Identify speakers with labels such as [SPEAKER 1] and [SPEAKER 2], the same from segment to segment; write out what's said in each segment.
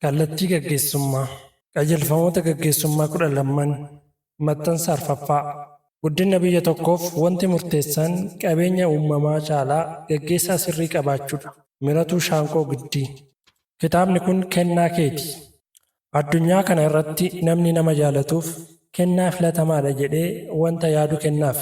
[SPEAKER 1] Kallattii gaggeessummaa qajeelfamoota gaggeessummaa 12 maxxansa arfaffaa guddina biyya tokkoof wanti murteessaan qabeenya uumamaa caalaa gaggeessaa sirrii qabaachuudha. Miratuu Shaanqoo Giddii. Kitaabni kun kennaa keeti. Addunyaa kana irratti namni nama jaalatuuf kennaa filatamaadha jedhee wanta yaadu kennaaf.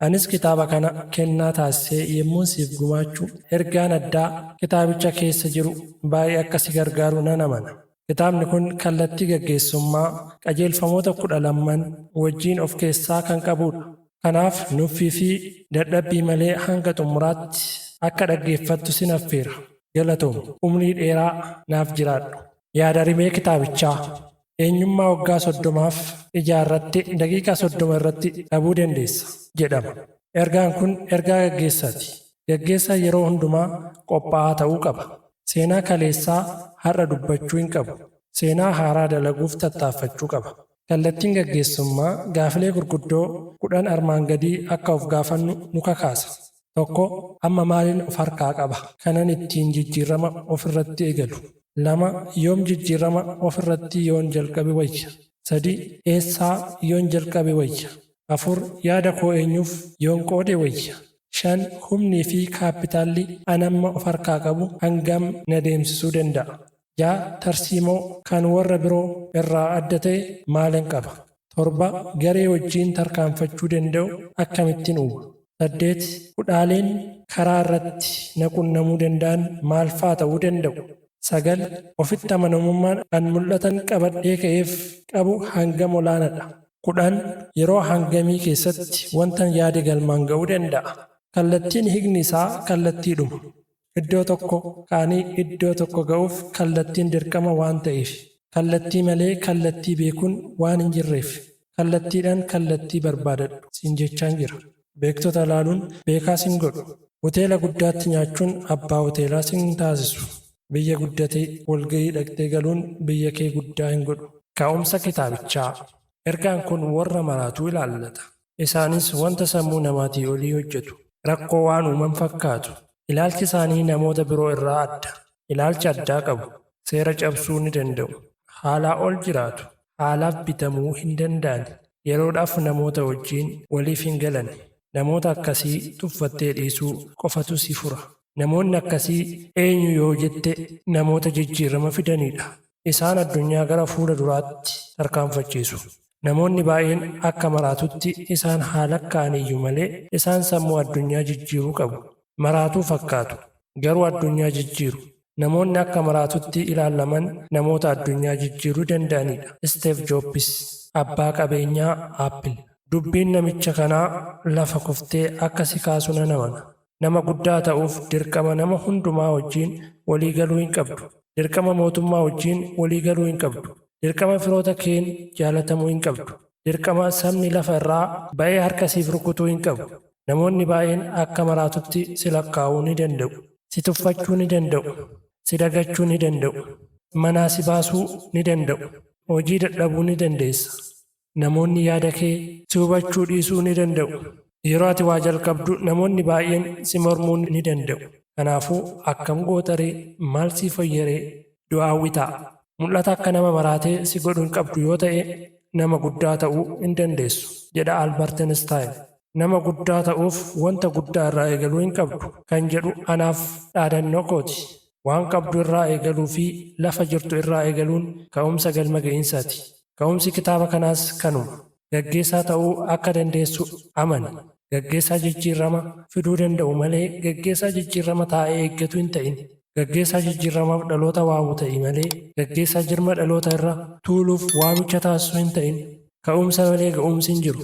[SPEAKER 1] Anis kitaaba kana kennaa taasisee yemmuu siif gumaachuu ergaan addaa kitaabicha keessa jiru baay'ee akka si gargaaru nan amana. Kitaabni kun kallattii gaggeessummaa qajeelfamoota 12 wajjin of keessaa kan qabudha. Kanaaf nuffii fi dadhabbii malee hanga xumuraatti akka dhaggeeffattu sin affeera. Galatoomi. Umrii dheeraa naaf jiraadhu. Yaada rimee kitaabichaa. Eenyummaa waggaa 30f ijaarratte daqiiqaa 30 irratti dhabuu dandeessa jedhama. Ergaan kun ergaa gaggeessaati. Gaggeessaan yeroo hundumaa qophaa'aa ta'uu qaba. Seenaa kaleessaa har'a dubbachuu hin qabu. Seenaa haaraa dalaguuf tattaaffachuu qaba. Kallattiin gaggeessummaa gaafilee gurguddoo 10 armaan gadii akka of gaafannu nu kakaasa. 1. Amma maaliin of harkaa qaba? Kanan ittiin jijjiirama ofirratti eegalu. 2. Yoom jijjiirama ofirratti yoon jalqabe wayya? 3. Eessaa yoon jalqabe wayya? 4. Yaada koo eenyuuf yoon qoode wayya? 5. Humnii fi kaapitaalli anamma of harkaa qabu hangam na deemsisuu danda'a? 6. Tarsiimoo kan warra biroo irraa adda ta'e maalin qaba? 7. Garee wajjiin tarkaanfachuu danda'u akkamittiin uuma? 8. Hudhaaleen karaa irratti na qunnamuu danda'an maal faa ta'uu danda'u? 9. Ofitti amanamummaan kan mul'atan qabadhee ka'eef qabu hangam olaanaadha? 10. Yeroo hangamii keessatti wantan yaade galmaan ga'uu danda'a? Kallattiin hiikni isaa kallattiidhuma. Iddoo tokko kaanii iddoo tokko ga'uuf kallattiin dirqama waan ta'eef. Kallattii malee kallattii beekuun waan hin jirreef. Kallattiidhaan kallattii barbaadadhu siin jechaan jira. Beektota ilaaluun beekaa sin godhu. Hoteela guddaatti nyaachuun abbaa hoteelaa sin taasisu. Biyya guddatee walgahii dhaqxee galuun biyya kee guddaa hin godhu. Ka'umsa kitaabichaa. Ergaan kun warra maraatuu ilaallata. Isaanis wanta sammuu namaatii olii hojjetu. Rakkoo waan uuman fakkaatu. Ilaalchi isaanii namoota biroo irraa adda. Ilaalcha addaa qabu. Seera cabsuu ni danda'u. Haalaa ol jiraatu. Haalaaf bitamuu hin danda'an. Yeroodhaaf namoota wajjiin waliif hin galan. Namoota akkasii tuffattee dhiisuu qofatu si fura. Namoonni akkasii eenyu yoo jette namoota jijjiirama fidanidha. Isaan addunyaa gara fuula duraatti tarkaanfachiisu. Namoonni baay'een akka maraatutti isaan haala kaaniyyuu malee isaan sammuu addunyaa jijjiiruu qabu. Maraatuu fakkaatu. Garuu addunyaa jijjiiru. Namoonni akka maraatutti ilaalaman namoota addunyaa jijjiiruu danda'anidha. Steve Jobs, abbaa qabeenyaa Apple. Dubbiin namicha kanaa lafa kuftee akka si kaasu nan amana. Nama guddaa ta'uuf dirqama nama hundumaa wajjin walii galuu hin qabdu. Dirqama mootummaa wajjin walii galuu hin qabdu. Dirqama firoota keen jaalatamuu hin qabdu. Dirqama sabni lafa irraa ba'ee harka siif rukutuu hin qabu. Namoonni baay'een akka maraatutti si lakkaa'uu ni danda'u. Si tuffachuu ni danda'u. Si dagachuu ni danda'u. Manaa si baasuu ni danda'u. Hojii dadhabuu ni dandeessa. Namoonni yaada kee si hubachuu dhiisuu ni danda'u. Yeroo ati waa jalqabdu namoonni baay'een si mormuu ni danda'u. Kanaafuu akkam gootaree maal si fayyaree du'aawwi ta'a. Mul'ata akka nama maraatee si godhu hin qabdu yoo ta'e nama guddaa ta'uu hin dandeessu jedha Albert Einstein. Nama guddaa ta'uuf wanta guddaa irraa eegaluu hin qabdu kan jedhu anaaf dhaadannoo kooti. Waan qabdu irraa eegaluu fi lafa jirtu irraa eegaluun ka'umsa galma ga'iinsaati. Ka'umsi kitaaba kanaas kanuma. Gaggeessaa ta'uu akka dandeessu amani. Gaggeessaa jijjiirama fiduu danda'u malee gaggeessaa jijjiirama taa'ee eeggatu hin ta'in. Gaggeessaa jijjiiramaaf dhaloota waamu ta'e malee gaggeessaa jirma dhaloota irra tuuluuf waamicha taasisuu hin ta'in. Ka'umsa malee ga'umsi hin jiru.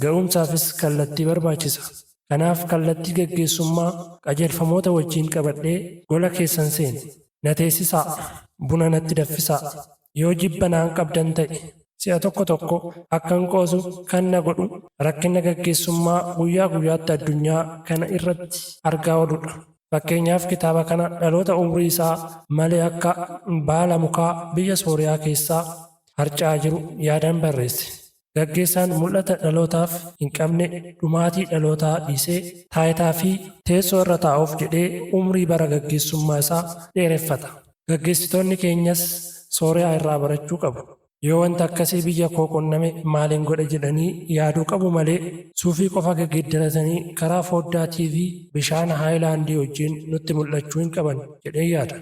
[SPEAKER 1] Ga'umsaafis kallattii barbaachisa. Kanaaf kallattii gaggeessummaa qajeelfamoota wajjin qabadhee gola keessan seene. Na teessisaa. Buna natti daffisaa. Yoo jibba naan qabdan ta'e. Si'a tokko tokko akkan qoosu kan na godhu rakkina gaggeessummaa guyyaa guyyaatti addunyaa kana irratti argaa ooludha. Fakkeenyaaf kitaaba kana dhaloota umrii isaa malee akka baala mukaa biyya Sooriyaa keessaa harca'aa jiru yaadaan barreesse. Gaggeessaan mul'ata dhalootaaf hin qabne dhumaatii dhalootaa dhiisee taayitaa fi teessoo irra taa'uuf jedhee umrii bara gaggeessummaa isaa dheereffata. Gaggeessitoonni keenyas Sooriyaa irraa barachuu qabu. Yoo wanta akkasii biyya koo qunname maaliin godha jedhanii yaaduu qabu malee suufii qofa gaggeeddaratanii karaa foddaa TV bishaan haayilaandii wajjin nutti mul'achuu hin qaban jedhee yaada.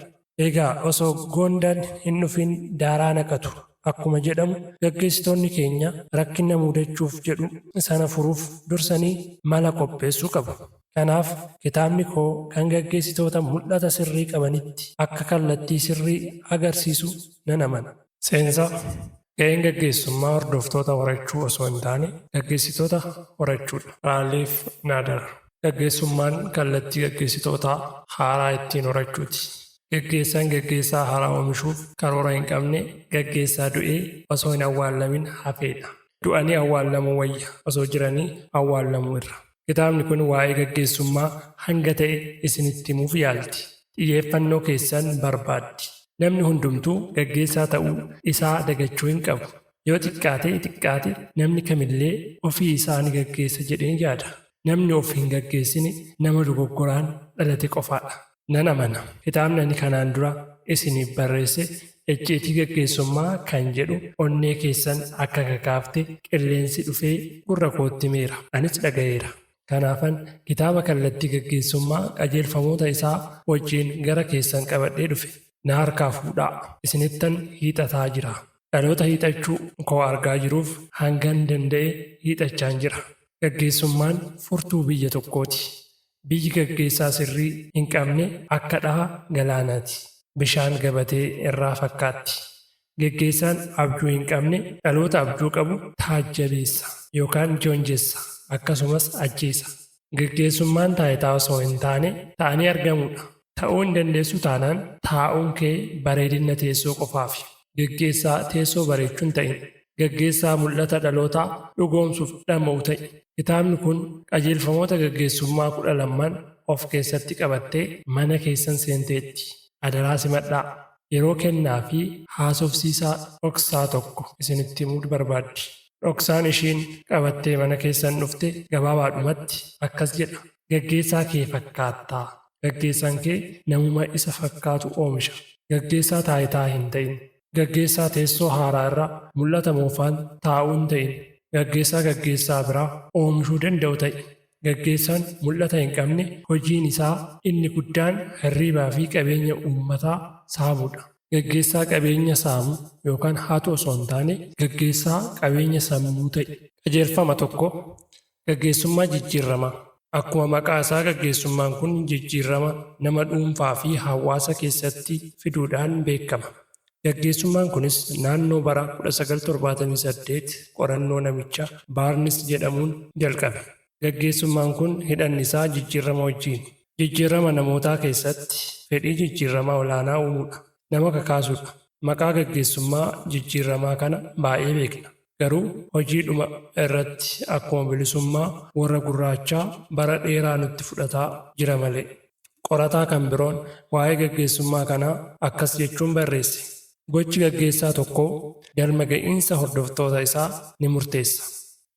[SPEAKER 1] Egaa osoo gondaan hin dhufin daaraa naqatu. Akkuma jedhamu gaggeessitoonni keenya rakkina mudachuuf jedhu sana furuuf dursanii mala qopheessuu qabu. Kanaaf kitaabni koo kan gaggeessitoota mul'ata sirrii qabanitti akka kallattii sirrii agarsiisu nan amana. Seensa ga'een gaggeessummaa hordoftoota horachuu osoo hin taane gaggeessitoota horachuudha. Raaliif Naadar. Gaggeessummaan kallattii gaggeessitoota haaraa ittiin horachuuti. Gaggeessaan gaggeessaa haaraa oomishuuf karoora hin qabne gaggeessaa du'ee osoo hin awwaallamin hafeedha. Du'anii awwaallamuu wayya osoo jiranii awwaallamuu irra. Kitaabni kun waa'ee gaggeessummaa hanga ta'e isinitti himuuf yaalti. Xiyyeeffannoo keessan barbaaddi. Namni hundumtuu gaggeessaa ta'uu isaa dagachuu hin qabu. Yoo xiqqaate namni kamillee ofii isaa ni gaggeessa jedheen yaada. Namni of hin gaggeessine nama dogoggoraan dhalate qofaadha. Nan amana. Kitaabni ani kanaan dura isiniif barreesse icciitii gaggeessummaa kan jedhu onnee keessan akka kakaafte qilleensi dhufee gurra kootti meera. Anis dhaga'eera. Kanaafan kitaaba kallattii gaggeessummaa qajeelfamoota isaa wajjin gara keessan qabadhee dhufe. Na harkaa fuudhaa. Isinittan hiixataa jira. Dhaloota hiixachuu koo argaa jiruuf hangan danda'e hiixachaan jira. Gaggeessummaan furtuu biyya tokkooti. Biyyi gaggeessaa sirrii hin qabne akka dhaha galaanaati. Bishaan gabatee irraa fakkaatti. Gaggeessaan abjuu hin qabne dhaloota abjuu qabu taajjabeessa yookaan joonjessa akkasumas ajjeesa. Gaggeessummaan taayitaa osoo hin taane ta'anii argamuudha. Ta'uu hin dandeessu taanaan taa'uun kee bareedina teessoo qofaafi. Gaggeessaa teessoo bareechuun ta'in. Gaggeessaa mul'ata dhalootaa dhugoomsuuf dhama'u ta'i. Kitaabni kun qajeelfamoota gaggeessummaa 12 of keessatti qabattee mana keessan seenteetti. Adaraa simadhaa. Yeroo kennaa fi haasofsiisaa dhoksaa tokko isinitti himuu barbaaddi. Dhoksaan ishiin qabattee mana keessan dhufte gabaabaadhumatti akkas jedha. Gaggeessaa kee fakkaattaa. Gaggeessaan kee namuma isa fakkaatu oomisha. Gaggeessaa taayitaa hin ta'in. Gaggeessaa teessoo haaraa irraa mul'ata moofaan taa'uu hin ta'in. Gaggeessaa biraa oomishuu danda'u ta'i. Gaggeessaan mul'ata hin qabne hojiin isaa inni guddaan hirriibaa fi qabeenya uummataa saamuudha. Gaggeessaa qabeenya saamu yookaan haatu osoo hin taane gaggeessaa qabeenya sammuu ta'i. Qajeelfama tokko gaggeessummaa jijjiirama. Akkuma maqaa isaa gaggeessummaan kun jijjiirama nama dhuunfaa fi hawaasa keessatti fiduudhaan beekama. Gaggeessummaan kunis naannoo bara 1978 qorannoo namicha Baarnis jedhamuun jalqabe. Gaggeessummaan kun hidhanni isaa jijjiirama wajjin. Jijjiirama namootaa keessatti fedhii jijjiiramaa olaanaa uumuudha. Nama kakaasuudha. Maqaa gaggeessummaa jijjiiramaa kana baay'ee beekna. Garuu hojiidhuma irratti akkuma bilisummaa warra gurraachaa bara dheeraa nutti fudhataa jira malee. Qorataa kan biroon waa'ee gaggeessummaa kanaa akkas jechuun barreesse. Gochi gaggeessaa tokkoo galma ga'iinsa hordoftoota isaa ni murteessa.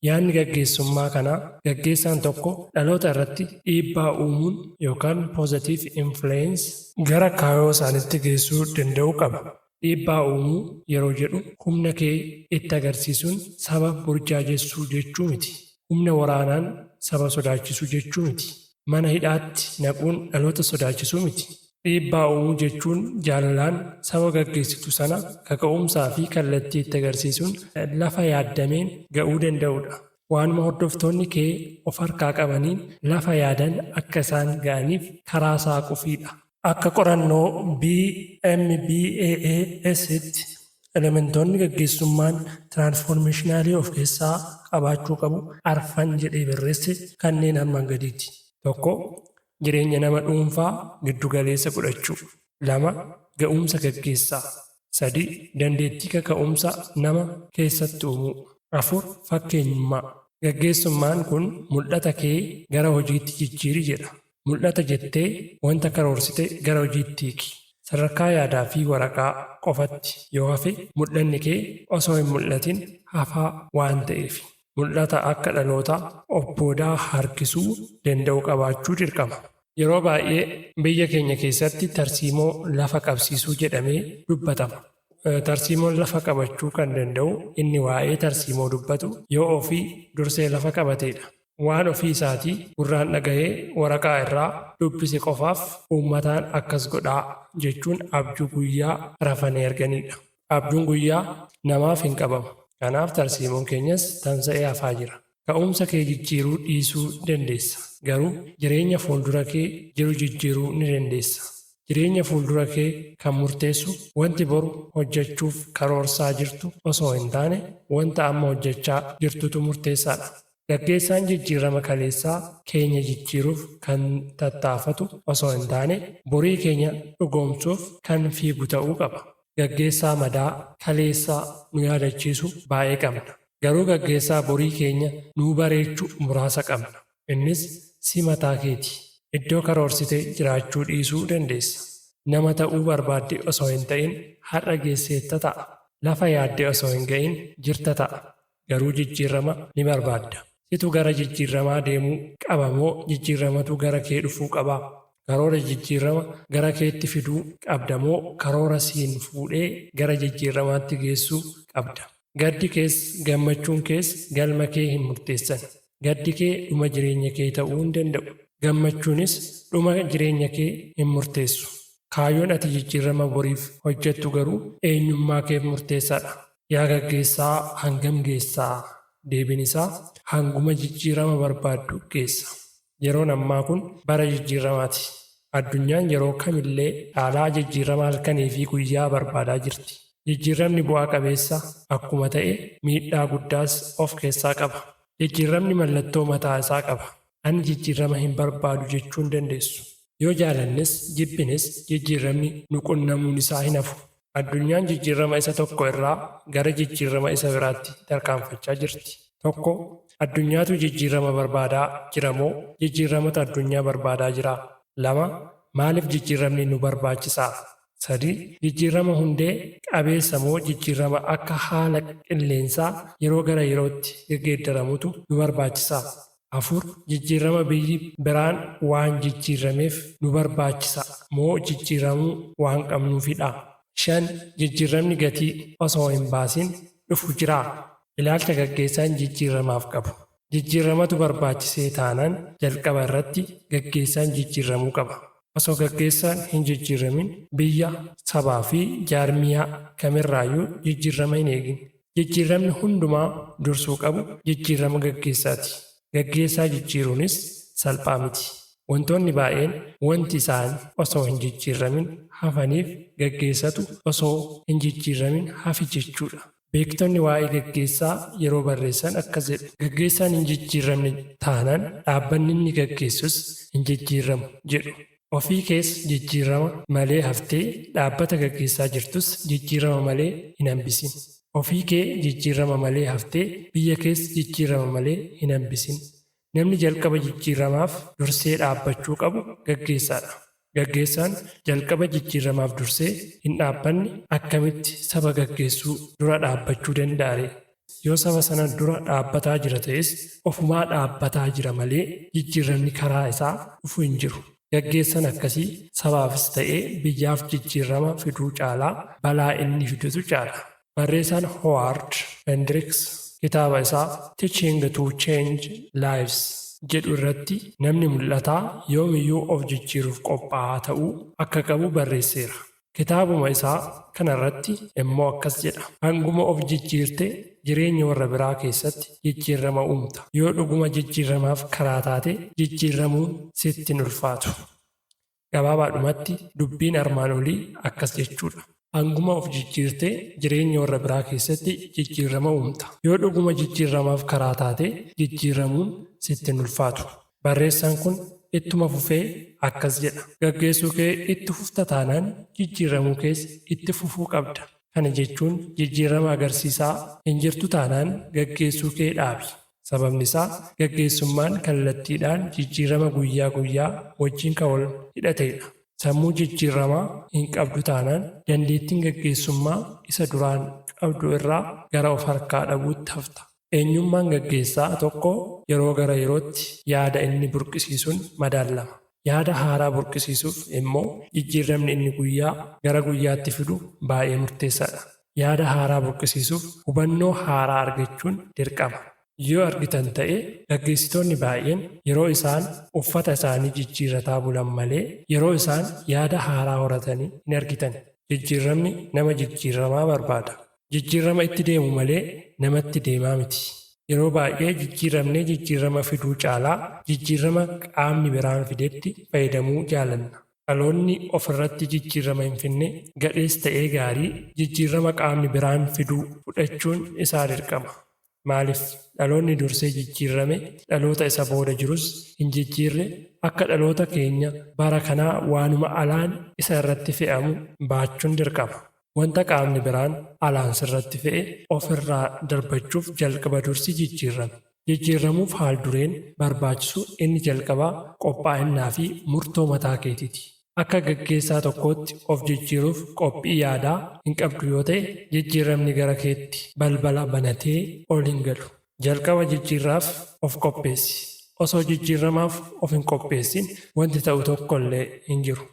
[SPEAKER 1] Yaadni gaggeessummaa kanaa gaggeessaan tokko dhaloota irratti dhiibbaa uumuun yookaan positive influence gara kaayyoo isaanitti geessuu danda'uu qaba. Dhiibbaa uumuu yeroo jedhu humna kee itti agarsiisuun saba burjaajessuu jechuu miti. Humna waraanaan saba sodaachisuu jechuu miti. Mana hidhaatti naquun dhaloota sodaachisuu miti. Dhiibbaa uumuu jechuun jaalalaan saba gaggeessitu sana kaka'umsaa fi kallattii itti agarsiisuun lafa yaaddameen ga'uu danda'udha. Waanuma hordoftoonni kee of harkaa qabaniin lafa yaadan akka isaan ga'aniif karaa saaquufiidha. Akka qorannoo BMBAAS'tti elementoonni gaggeessummaan tiraansfoormeeshinaalii of keessaa qabaachuu qabu arfan jedhee barreesse kanneen armaan gadiiti. 1. Jireenya nama dhuunfaa giddugaleessa godhachuu. 2. Ga'umsa gaggeessaa. 3. Dandeettii kaka'umsa nama keessatti uumuu. 4. Fakkeenyummaa. Gaggeessummaan kun mul'ata kee gara hojiitti jijjiiri jedha. Mul'ata jettee wanta karoorsite gara hojiitti hiiki. Sadarkaa yaadaa fi waraqaa qofatti yoo hafe mul'anni kee osoo hin mul'atin hafaa waan ta'eef. Mul'ata akka dhalootaa of boodaa harkisuu danda'u qabaachuu dirqama. Yeroo baay'ee biyya keenya keessatti tarsiimoo lafa qabsiisuu jedhamee dubbatama. Tarsiimoon lafa qabachuu kan danda'u inni waa'ee tarsiimoo dubbatu yoo ofii dursee lafa qabateedha. Waan ofii isaatii gurraan dhaga'ee waraqaa irraa dubbise qofaaf uummataan akkas godhaa jechuun abjuu guyyaa rafanii arganidha. Abjuun guyyaa namaaf hin qabamu. Kanaaf tarsiimoon keenyas tamsa'ee hafaa jira. Ka'umsa kee jijjiiruu dhiisuu dandeessa. Garuu jireenya fuuldura kee jiru jijjiiruu ni dandeessa. Jireenya fuuldura kee kan murteessu wanti boru hojjechuuf karoorsaa jirtu osoo hin taane wanta amma hojjechaa jirtutu murteessaadha. Gaggeessaan jijjiirama kaleessaa keenya jijjiiruuf kan tattaafatu osoo hin taane borii keenya dhugoomsuuf kan fiigu ta'uu qaba. Gaggeessaa madaa kaleessaa nu yaadachiisu baay'ee qabna. Garuu gaggeessaa borii keenya nuu bareechuu muraasa qabna. Innis si mataa keeti. Iddoo karoorsitee jiraachuu dhiisuu dandeessa. Nama ta'uu barbaadde osoo hin ta'in har'a geesseetta ta'a. Lafa yaadde osoo hin ga'in jirta ta'a. Garuu jijjiirama ni barbaadda. Situ gara jijjiiramaa deemuu qaba moo jijjiiramatu gara kee dhufuu qaba? Karoora jijjiirama gara keetti fiduu qabda moo karoora siin fuudhee gara jijjiiramaatti geessuu qabda? Gaddi kees gammachuun kees galma kee hin murteessan. Gaddi kee dhuma jireenya kee ta'uu hin danda'u. Gammachuunis dhuma jireenya kee hin murteessu. Kaayyoon ati jijjiirama boriif hojjettu garuu eenyummaa keef murteessaadha. Yaa gaggeessaa hangam geessaa? Deebiin isaa hanguma jijjiirama barbaaddu geessa. Yeroon ammaa kun bara jijjiiramaati. Addunyaan yeroo kamillee dhaalaa jijjiirama halkanii fi guyyaa barbaadaa jirti. Jijjiiramni bu'aa qabeessa akkuma ta'e miidhaa guddaas of keessaa qaba. Jijjiiramni mallattoo mataa isaa qaba. Ani jijjiirama hin barbaadu jechuu hin dandeessu. Yoo jaalannes jibbines jijjiiramni nu qunnamuun isaa hin hafu. Addunyaan jijjiirama isa tokko irraa gara jijjiirama isa biraatti tarkaanfachaa jirti. Tokko, addunyaatu jijjiirama barbaadaa jira moo jijjiiramatu addunyaa barbaadaa jira? Lama, maaliif jijjiiramni nu barbaachisaa? Sadii, jijjiirama hundee qabeessa moo jijjiirama akka haala qilleensaa yeroo gara yerootti geeddaramutu nu barbaachisaa? Afur, jijjiirama biyyi biraan waan jijjiirameef nu barbaachisa moo jijjiiramuu waan qabnuufidha? Shan, jijjiiramni gatii osoo hin baasin dhufu jiraa? Ilaalcha gaggeessaan jijjiiramaaf qabu. Jijjiiramatu barbaachisee taanaan jalqaba irratti gaggeessaan jijjiiramuu qaba. Osoo gaggeessaan hin jijjiiramin biyya, sabaa fi jaarmiyaa kamirraayyuu jijjiirama hin eegin. Jijjiiramni hundumaa dursuu qabu jijjiirama gaggeessaati. Gaggeessaa jijjiiruunis salphaa miti. Wantoonni baay'een wanti isaan osoo hin jijjiiramin hafaniif gaggeessatu osoo hin jijjiiramin hafi jechuudha. Beektonni waa'ee gaggeessaa yeroo barreessan akkas jedhu. Gaggeessaan hin jijjiiramne taanaan dhaabbanni inni gaggeessus hin jijjiiramu jedhu. Ofii kees jijjiirama malee haftee dhaabbata gaggeessaa jirtus jijjiirama malee hin hambisin. Ofii kee jijjiirama malee haftee biyya kees jijjiirama malee hin hambisin. Namni jalqaba jijjiiramaaf dursee dhaabbachuu qabu gaggeessaadha. Gaggeessaan jalqaba jijjiiramaaf dursee hin dhaabbanne akkamitti saba gaggeessuu dura dhaabbachuu danda'are? Yoo saba sana dura dhaabbataa jira ta'es ofumaa dhaabbataa jira malee jijjiiramni karaa isaa dhufu hin jiru. Gaggeessaan akkasii sabaafis ta'ee biyyaaf jijjiirama fiduu caalaa balaa inni fidutu caala. Barreessaan Howard Hendricks kitaaba isaa Teaching to Change Lives jedhu irratti namni mul'ataa yoomiyyuu of jijjiiruuf qophaa'aa ta'uu akka qabu barreesseera. Kitaabuma isaa kanarratti immoo akkas jedha. Hanguma of jijjiirte jireenya warra biraa keessatti jijjiirama uumta. Yoo dhuguma jijjiiramaaf karaa taate jijjiiramuun sitti hin ulfaatu. Gabaabaadhumatti dubbiin armaan olii akkas jechuudha. Hanguma of jijjiirte jireenya warra biraa keessatti jijjiirama uumta. Yoo dhuguma jijjiiramaaf karaa taate jijjiiramuun sitti hin ulfaatu. Barreessaan kun ittuma fufee akkas jedha. Gaggeessuu kee itti fufta taanaan jijjiiramuu kees itti fufuu qabda. Kana jechuun jijjiirama agarsiisaa hin jirtu taanaan gaggeessuu kee dhaabi. Sababni isaa gaggeessummaan kallattiidhaan jijjiirama guyyaa guyyaa wajjin kan wal hidhatedha. Sammuu jijjiiramaa hin qabdu taanaan dandeettiin gaggeessummaa isa duraan qabdu irraa gara of harkaa dhabuutti hafta. Eenyummaan gaggeessaa tokko yeroo gara yerootti yaada inni burqisiisuun madaalama. Yaada haaraa burqisiisuuf immoo jijjiiramni inni guyyaa gara guyyaatti fidu baay'ee murteessaadha. Yaada haaraa burqisiisuuf hubannoo haaraa argachuun dirqama. Yoo argitan ta'e gaggeessitoonni baay'een yeroo isaan uffata isaanii jijjiirataa bulan malee yeroo isaan yaada haaraa horatanii hin argitan. Jijjiiramni nama jijjiiramaa barbaada. Jijjiirama itti deemu malee namatti deemaa miti. Yeroo baay'ee jijjiirama fiduu caalaa jijjiirama qaamni biraan fidetti fayyadamuu jaalanna. Dhaloonni ofirratti jijjiirama hin finne gadhees ta'ee gaarii jijjiirama qaamni biraan fiduu fudhachuun isaa dirqama. Maaliif dhaloonni dursee jijjiirame dhaloota isa booda jirus hin jijjiirre akka dhaloota keenya bara kanaa waanuma alaan isa irratti fe'amu baachuun dirqama. Wanta qaamni biraan alaan sirratti fe'e ofirraa darbachuuf jalqaba dursi jijjiirame. Jijjiiramuuf haal dureen barbaachisu inni jalqabaa qophaa'inaa fi murtoo mataa keetiiti. Akka gaggeessaa tokkootti of jijjiiruuf qophii yaadaa hin qabdu yoo ta'e jijjiiramni gara keetti balbala banatee ol hin galu. Jalqaba jijjiirraaf of qopheessi. Osoo jijjiiramaaf of hin qopheessin wanti ta'u tokkollee hin jiru.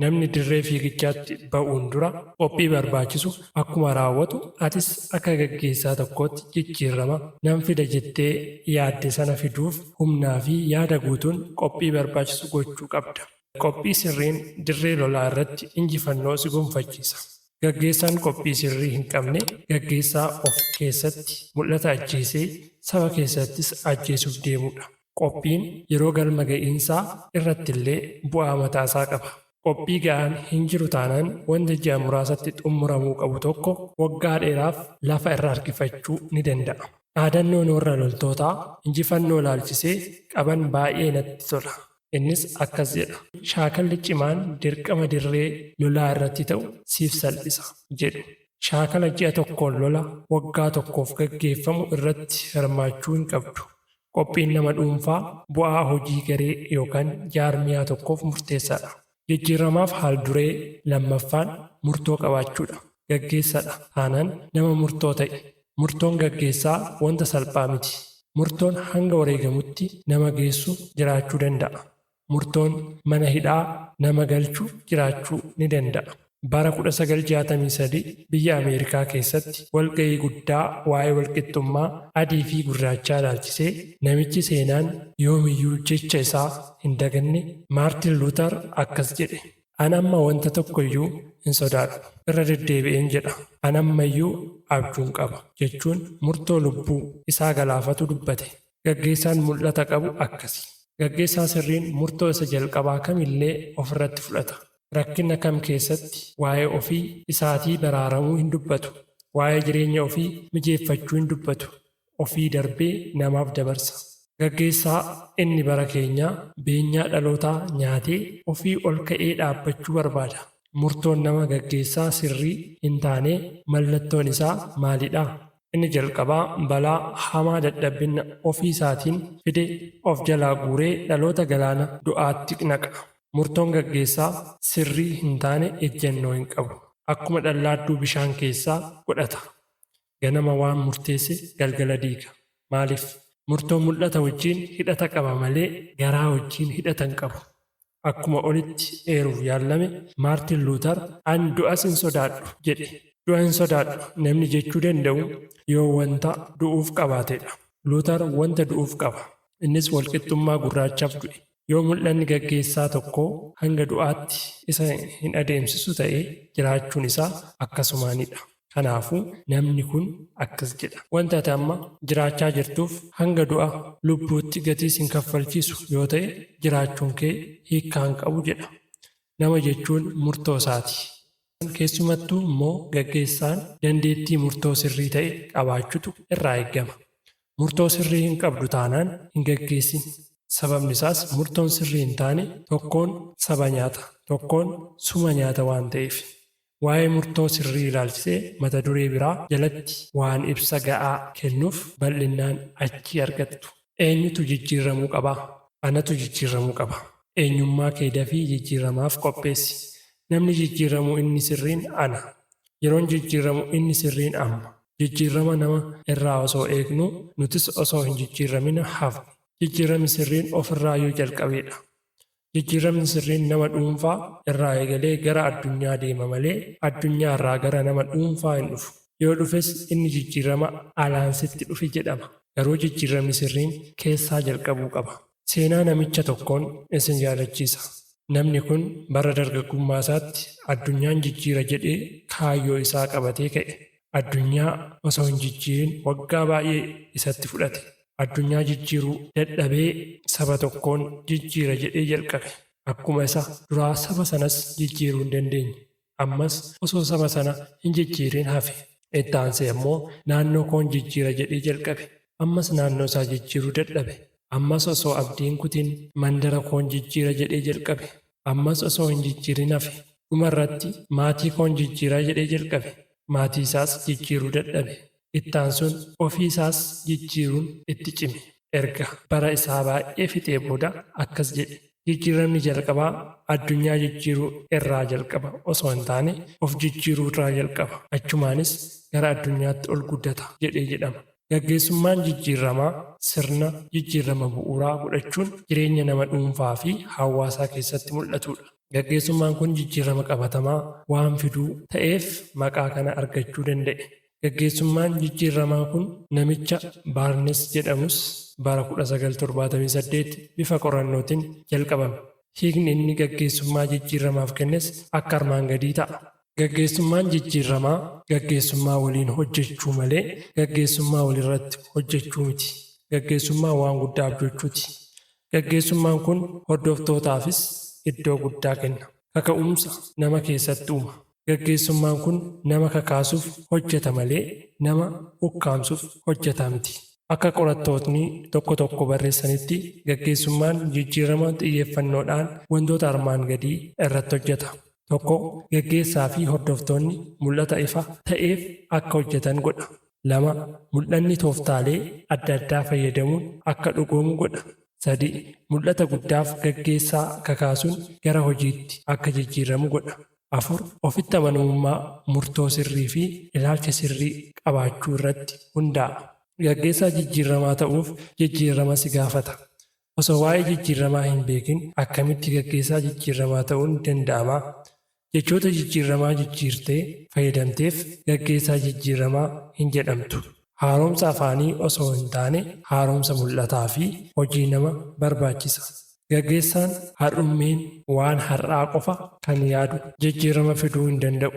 [SPEAKER 1] Namni dirree fiigichaatti ba'uun dura qophii barbaachisu akkuma raawwatu atis akka gaggeessaa tokkootti jijjiirama nan fida jettee yaadde sana fiduuf humnaa fi yaada guutuun qophii barbaachisu gochuu qabda. Qophii sirriin dirree lolaa irratti injifannoo si gonfachiisa. Gaggeessaan qophii sirrii hin qabne gaggeessaa of keessatti mul'ata ajjeesee saba keessattis ajjeesuuf deemudha. Qophiin yeroo galma ga'iinsaa irrattillee bu'aa mataasaa qaba. Qophii ga'aan hin jiru taanaan wanta ji'a muraasatti xumuramuu qabu tokko waggaa dheeraaf lafa irra harkifachuu ni danda'a. Dhaadannoon warra loltootaa injifannoo ilaalchisee qaban baay'ee natti tola. Innis akkas jedha. Shaakalli cimaan dirqama dirree lolaa irratti ta'u siif salphisa jedhu. Shaakala ji'a tokkoon lola waggaa tokkoof gaggeeffamu irratti hirmaachuu hin qabdu. Qophiin nama dhuunfaa bu'aa hojii garee yookaan jaarmiyaa tokkoof murteessaadha. Jijjiiramaaf haal duree lammaffaan murtoo qabaachuudha. Gaggeessaadha taanaan nama murtoo ta'e. Murtoon gaggeessaa wanta salphaa miti. Murtoon hanga wareegamutti nama geessu jiraachuu danda'a. Murtoon mana hidhaa nama galchu jiraachuu ni danda'a. Bara 1963 biyya Ameerikaa keessatti walga'ii guddaa waa'ee walqixxummaa adii fi gurraachaa ilaalchisee namichi seenaan yoomiyyuu jecha isaa hin daganne Maartin Luuter akkas jedhe. An amma wanta tokkoyyuu hin sodaadhu. Irra deddeebi'een jedha. An ammayyuu abjuun qaba jechuun murtoo lubbuu isaa galaafatu dubbate. Gaggeessaan mul'ata qabu akkasi. Gaggeessaa sirriin murtoo isa jalqabaa kamillee ofirratti fudhata. Rakkina kam keessatti waa'ee ofii isaatii baraaramuu hin dubbatu. Waa'ee jireenya ofii mijeeffachuu hin dubbatu. Ofii darbee namaaf dabarsa. Gaggeessaa inni bara keenyaa beenyaa dhalootaa nyaatee ofii ol ka'ee dhaabbachuu barbaada. Murtoon nama gaggeessaa sirrii hin taane mallattoon isaa maalidha? Inni jalqabaa balaa hamaa dadhabbina ofii isaatiin fide of jalaa guuree dhaloota galaana du'aatti naqa. Murtoon gaggeessaa sirrii hin taane ejjennoo hin qabu. Akkuma dhallaadduu bishaan keessaa godhata. Ganama waan murteesse galgala diiga. Maaliif? Murtoon mul'ata wajjin hidhata qaba malee garaa wajjin hidhata hin qabu. Akkuma olitti eeruuf yaallame Maartin Luuter an du'as hin sodaadhu jedhe. Du'a hin sodaadhu namni jechuu danda'u yoo wanta du'uuf qabaatedha. Luuter wanta du'uuf qaba. Innis walqixxummaa gurraachaaf du'e. Yoo mul'anni gaggeessaa tokkoo hanga du'aatti isa hin adeemsisu ta'ee jiraachuun isaa akkasumaanidha. Kanaafuu namni kun akkas jedha. Wanta ati amma jiraachaa jirtuuf hanga du'a lubbuutti gatiis hin kaffalchiisu yoo ta'e jiraachuun kee hiikkaa hin qabu jedha. Nama jechuun murtoo isaati. Keessumattuu immoo gaggeessaan dandeettii murtoo sirrii ta'e qabaachuutu irraa eegama. Murtoo sirrii hin qabdu taanaan hin gaggeessin. Sababni isaas murtoon sirrii hin taane tokkoon saba nyaata, tokkoon suma nyaata waan ta'eef. Waa'ee murtoo sirrii ilaalchisee mata duree biraa jalatti waan ibsa ga'aa kennuuf bal'inaan achii argattu. Eenyutu jijjiiramuu qaba? Anatu jijjiiramuu qaba. Eenyummaa kee dafii jijjiiramaaf qopheessi. Namni jijjiiramuu inni sirriin ana. Yeroon jijjiiramuu inni sirriin amma. Jijjiirama nama irraa osoo eegnu nutis osoo hin jijjiiramin hafna. Jijjiiramni sirriin ofirraa yoo jalqabeedha. Jijjiiramni sirriin nama dhuunfaa irraa eegalee gara addunyaa deema malee addunyaa irraa gara nama dhuunfaa hin dhufu. Yoo dhufes inni jijjiirama alaan sitti dhufi jedhama. Garuu jijjiiramni sirriin keessaa jalqabuu qaba. Seenaa namicha tokkoon isin yaadachiisa. Namni kun bara dargaggummaa isaatti addunyaan jijjiira jedhee kaayyoo isaa qabatee ka'e. Addunyaa osoo hin jijjiirin waggaa baay'ee isatti fudhate. Addunyaa jijjiiruu dadhabee saba tokkoon jijjiira jedhee jalqabe. Akkuma isa duraa saba sanas jijjiiruu hin dandeenye. Ammas osoo saba sana hin jijjiirin hafe. Itti aansee immoo naannoo koon jijjiira jedhee jalqabe. Ammas naannoo isaa jijjiiruu dadhabe. Ammas osoo abdiin kutiin mandara koon jijjiira jedhee jalqabe. Ammas osoo hin jijjiirin hafe. Dhumarratti maatii koon jijjiiraa jedhee jalqabe. Maatii isaas jijjiiruu dadhabe. Itti aansuun ofii isaas jijjiiruun itti cime. Erga bara isaa baay'ee fixee booda akkas jedhe. Jijjiiramni jalqabaa addunyaa jijjiiruu irraa jalqaba osoo hin taane of jijjiiruu irraa jalqaba. Achumaanis gara addunyaatti ol guddata jedhee jedhama. Gaggeessummaan jijjiiramaa sirna jijjiirama bu'uuraa godhachuun jireenya nama dhuunfaa fi hawaasaa keessatti mul'atudha. Gaggeessummaan kun jijjiirama qabatamaa waan fiduu ta'eef maqaa kana argachuu danda'e. Gaggeessummaan jijjiiramaa kun namicha Baarnes jedhamus bara 1978 bifa qorannootiin jalqabame. Hiikni inni gaggeessummaa jijjiiramaaf kennes akka armaan gadii ta'a. Gaggeessummaan jijjiiramaa gaggeessummaa waliin hojjechuu malee gaggeessummaa walirratti hojjechuu miti. Gaggeessummaa waan guddaa abdachuuti. Gaggeessummaan kun hordoftootaafis iddoo guddaa kenna. Kaka'umsa nama keessatti uuma. Gaggeessummaan kun nama kakaasuuf hojjeta malee nama ukkaamsuuf hojjeta miti. Akka qorattootni tokko tokko barreessanitti gaggeessummaan jijjiirama xiyyeeffannoodhaan wantoota armaan gadii irratti hojjeta. Tokko, gaggeessaa fi hordoftoonni mul'ata ifa ta'eef akka hojjetan godha. 2. Mul'anni tooftaalee adda addaa fayyadamuun akka dhugoomu godha. 3. Mul'ata guddaaf gaggeessaa kakaasuun gara hojiitti akka jijjiiramu godha. 4. Ofitti amanamummaa murtoo sirrii fi ilaalcha sirrii qabaachuu irratti hundaa'a. Gaggeessaa jijjiiramaa ta'uuf jijjiirama si gaafata. Osoo waa'ee jijjiiramaa hin beekin akkamitti gaggeessaa jijjiiramaa ta'uun danda'ama? Jechoota jijjiiramaa jijjiirtee fayyadamteef gaggeessaa jijjiiramaa hin jedhamtu. Haaromsa afaanii osoo hin taane haaromsa mul'ataa fi hojii nama barbaachisa. Gaggeessaan har'ummeen waan har'aa qofa kan yaadu jijjiirama fiduu hin danda'u.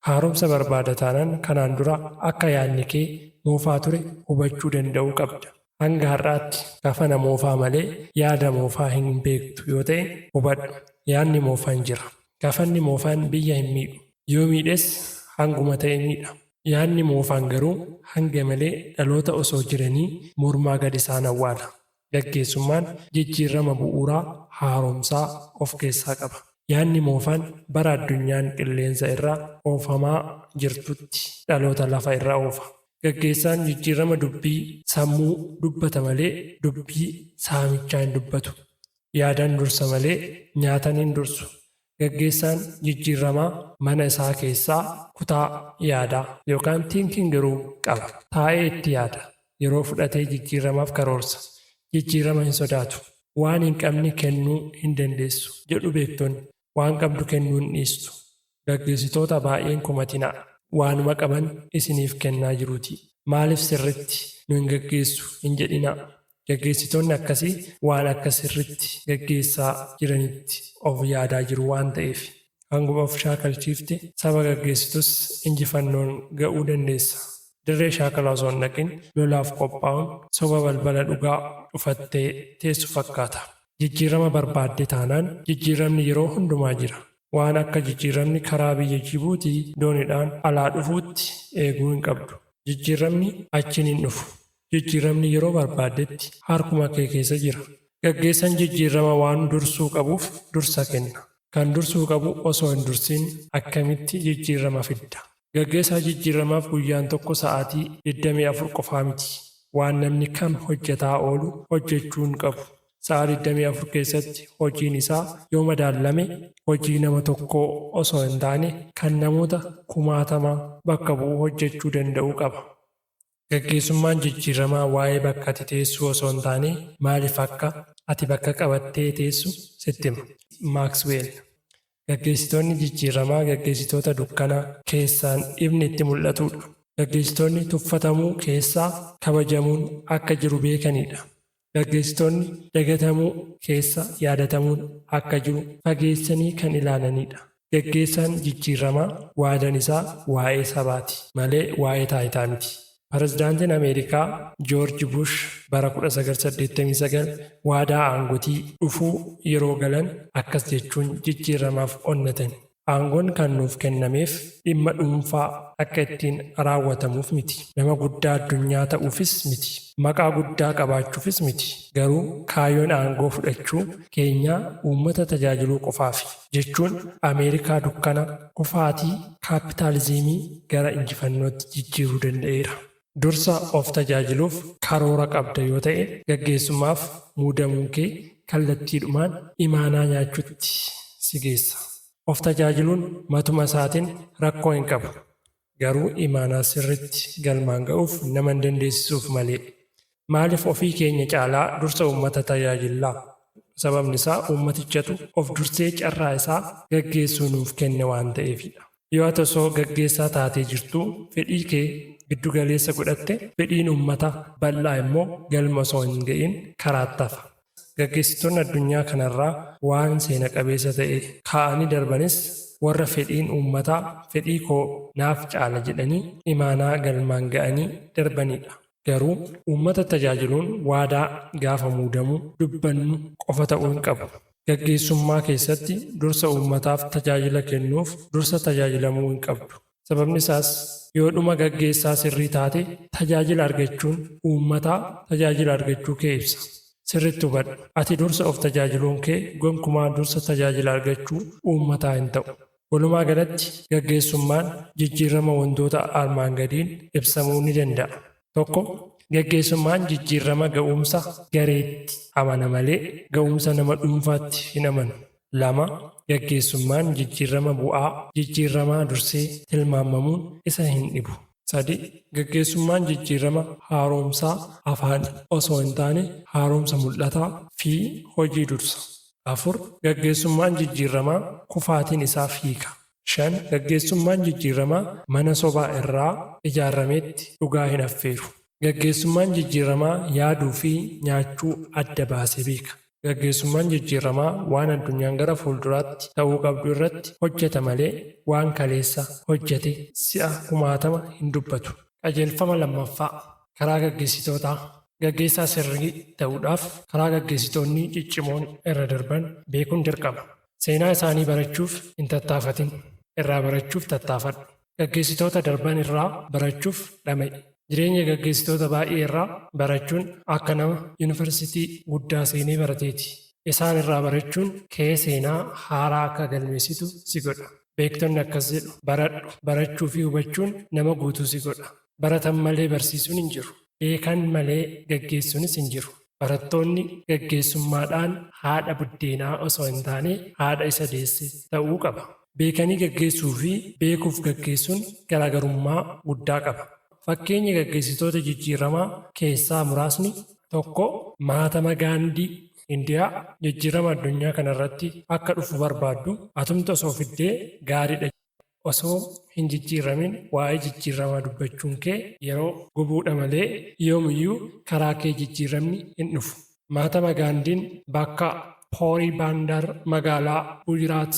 [SPEAKER 1] Haaromsa barbaada taanaan kanaan dura akka yaadni kee moofaa ture hubachuu danda'uu qabda. Hanga har'aatti kafana moofaa malee yaada moofaa hin beektu yoo ta'e hubadhu. Yaadni moofaan jira. Kafanni moofaan biyya hin miidhu. Yoo miidhes hanguma ta'e miidha. Yaadni moofaan garuu hanga malee dhaloota osoo jiranii mormaa gad isaan awwaala. Gaggeessummaan jijjiirama bu'uuraa haaromsaa of keessaa qaba. Yaadni moofaan bara addunyaan qilleensa irraa oofamaa jirtutti dhaloota lafa irra oofa. Gaggeessaan jijjiirama dubbii sammuu dubbata malee dubbii saamichaa hin dubbatu. Yaadaan dursa malee nyaatan hin dursu. Gaggeessaan jijjiiramaa mana isaa keessaa kutaa yaadaa yookaan thinking room qaba. Taa'ee itti yaada. Yeroo fudhatee jijjiiramaaf karoorsa. Jijjiirama hin sodaatu. Waan hin qabne kennuu hin dandeessu jedhu beektonni. Waan qabdu kennuu hin dhiistu. Gaggeessitoota baay'een kumatinaa. Waanuma qaban isiniif kennaa jiruuti. Maaliif sirritti nu hin gaggeessu hin jedhinaa. Gaggeessitoonni akkasii waan akka sirritti gaggeessaa jiranitti of yaadaa jiru waan ta'eef. Hanguma of shaakalchiifte saba gaggeessitus injifannoon ga'uu dandeessa. Dirree shaakalaa osoo hin dhaqin lolaaf qophaa'uun soba balbala dhugaa cufattee teessu fakkaata. Jijjiirama barbaadde taanaan jijjiiramni yeroo hundumaa jira. Waan akka jijjiiramni karaa biyya Jibuutii dooniidhaan alaa dhufuutti eeguu hin qabdu. Jijjiiramni achiin hin dhufu. Jijjiiramni yeroo barbaaddetti harkuma kee keessa jira. Gaggeessaan jijjiirama waan dursuu qabuuf dursa kenna. Kan dursuu qabu osoo hin dursin akkamitti jijjiirama fidda? Gaggeessaa jijjiiramaaf guyyaan tokko sa'aatii 24 qofaa miti. Waan namni kam hojjetaa oolu hojjechuu hin qabu. Sa'a 24 keessatti hojiin isaa yoo madaalame hojii nama tokkoo osoo hin taane kan namoota kumaatamaa bakka bu'u hojjechuu danda'uu qaba. Gaggeessummaan jijjiiramaa waa'ee bakka ati teessuu osoo hin taane maaliif akka ati bakka qabattee teessu sitti hima. Maaksweel. Gaggeessitoonni jijjiiramaa gaggeessitoota dukkana keessaan ifni itti mul'atudha. Gaggeessitoonni tuffatamuu keessaa kabajamuun akka jiru beekanidha. Gaggeessitoonni dagatamuu keessa yaadatamuun akka jiru fageessanii kan ilaalanidha. Gaggeessaan jijjiiramaa waadaan isaa waa'ee sabaati malee waa'ee taayitaa miti. Pirezidaantiin Ameerikaa Joorji Bush bara 1989 waadaa aangotii dhufuu yeroo galan akkas jechuun jijjiiramaaf onnatan. Aangoon kan nuuf kennameef dhimma dhuunfaa akka ittiin raawwatamuuf miti. Nama guddaa addunyaa ta'uufis miti. Maqaa guddaa qabaachuufis miti. Garuu kaayyoon aangoo fudhachuu keenyaa uummata tajaajiluu qofaafi. Jechuun Ameerikaa dukkana kufaatii kaapitaalizimii gara injifannootti jijjiiruu danda'eera. Dursa of tajaajiluuf karoora qabda yoo ta'e gaggeessummaaf muudamuun kee kallattiidhumaan imaanaa nyaachuutti si geessa. Of tajaajiluun matuma isaatiin rakkoo hin qabu. Garuu imaanaa sirriitti galmaan ga'uuf nama hin dandeessisuuf malee. Maaliif ofii keenya caalaa dursa uummata tajaajillaa? Sababni isaa uummatichatu of dursee carraa isaa gaggeessuu nuuf kenne waan ta'eefidha. Yoo ati osoo gaggeessaa taatee jirtuu fedhii kee giddugaleessa godhatte fedhiin uummata bal'aa immoo galma osoo hin ga'in karaatti hafa. Gaggeessitoonni addunyaa kanarraa waan seena qabeessa ta'e kaa'anii darbanis warra fedhiin uummataa fedhii koo naaf caala jedhanii imaanaa galmaan ga'anii darbanidha. Garuu uummata tajaajiluun waadaa gaafa muudamuu dubbannu qofa ta'uu hin qabu. Gaggeessummaa keessatti dursa uummataaf tajaajila kennuuf dursa tajaajilamuu hin qabdu. Sababni isaas yoo dhuma gaggeessaa sirrii taate tajaajila argachuun uummataa tajaajila argachuu kee ibsa. Sirriitti hubadhu. Ati dursa of tajaajiluun kee gonkumaa dursa tajaajila argachuu uummataa hin ta'u. Walumaa galatti gaggeessummaan jijjiirama wantoota armaan gadiin ibsamuu ni danda'a. Tokko, gaggeessummaan jijjiirama ga'umsa gareetti amana malee ga'umsa nama dhuunfaatti hin amanu. 2. Gaggeessummaan jijjiirama bu'aa jijjiiramaa dursee tilmaamamuun isa hin dhibu. 3. Gaggeessummaan jijjiirama haaromsaa afaan osoo hin taane haaromsa mul'ataa fi hojii dursa. 4. Gaggeessummaan jijjiiramaa kufaatiin isaa hiika. 5. Gaggeessummaan jijjiiramaa mana sobaa irraa ijaarametti dhugaa hin affeeru. Gaggeessummaan jijjiiramaa yaaduu fi nyaachuu adda baasee beeka. Gaggeessummaan jijjiiramaa waan addunyaan gara fuulduraatti ta'uu qabdu irratti hojjeta malee waan kaleessa hojjete si'a 1000 hin dubbatu. Qajeelfama 2ffaa karaa gaggeessitootaa. Gaggeessaa sirrii ta'uudhaaf karaa gaggeessitoonni ciccimoon irra darban beekuun dirqama. Seenaa isaanii barachuuf hin tattaafatin. Irraa barachuuf tattaafadhu. Gaggeessitoota darban irraa barachuuf dhama'i. Jireenya gaggeessitoota baay'ee irraa barachuun akka nama yuunivarsiitii guddaa seenee barateeti. Isaan irraa barachuun kee seenaa haaraa akka galmeessitu si godha. Beektonni akkas jedhu baradhu. Barachuu fi hubachuun nama guutuu si godha. Baratan malee barsiisuun hin jiru. Beekan malee gaggeessuunis hin jiru. Barattoonni gaggeessummaadhaan haadha buddeenaa osoo hin taane haadha isa deesse ta'uu qaba. Beekanii gaggeessuu fi beekuuf gaggeessuun garaagarummaa guddaa qaba. Fakkeenya gaggeessitoota jijjiiramaa keessaa muraasni. 1. Mahatma Gaandii Indiyaa jijjiirama addunyaa kanarratti akka dhufu barbaaddu atumta osoo fiddee gaariidha. Osoo hin jijjiiramin waa'ee jijjiiramaa dubbachuun kee yeroo gubuudha malee yoomiyyuu karaa kee jijjiiramni hin dhufu. Mahatma Gaandiin bakka Pooribandar magaalaa Gujarat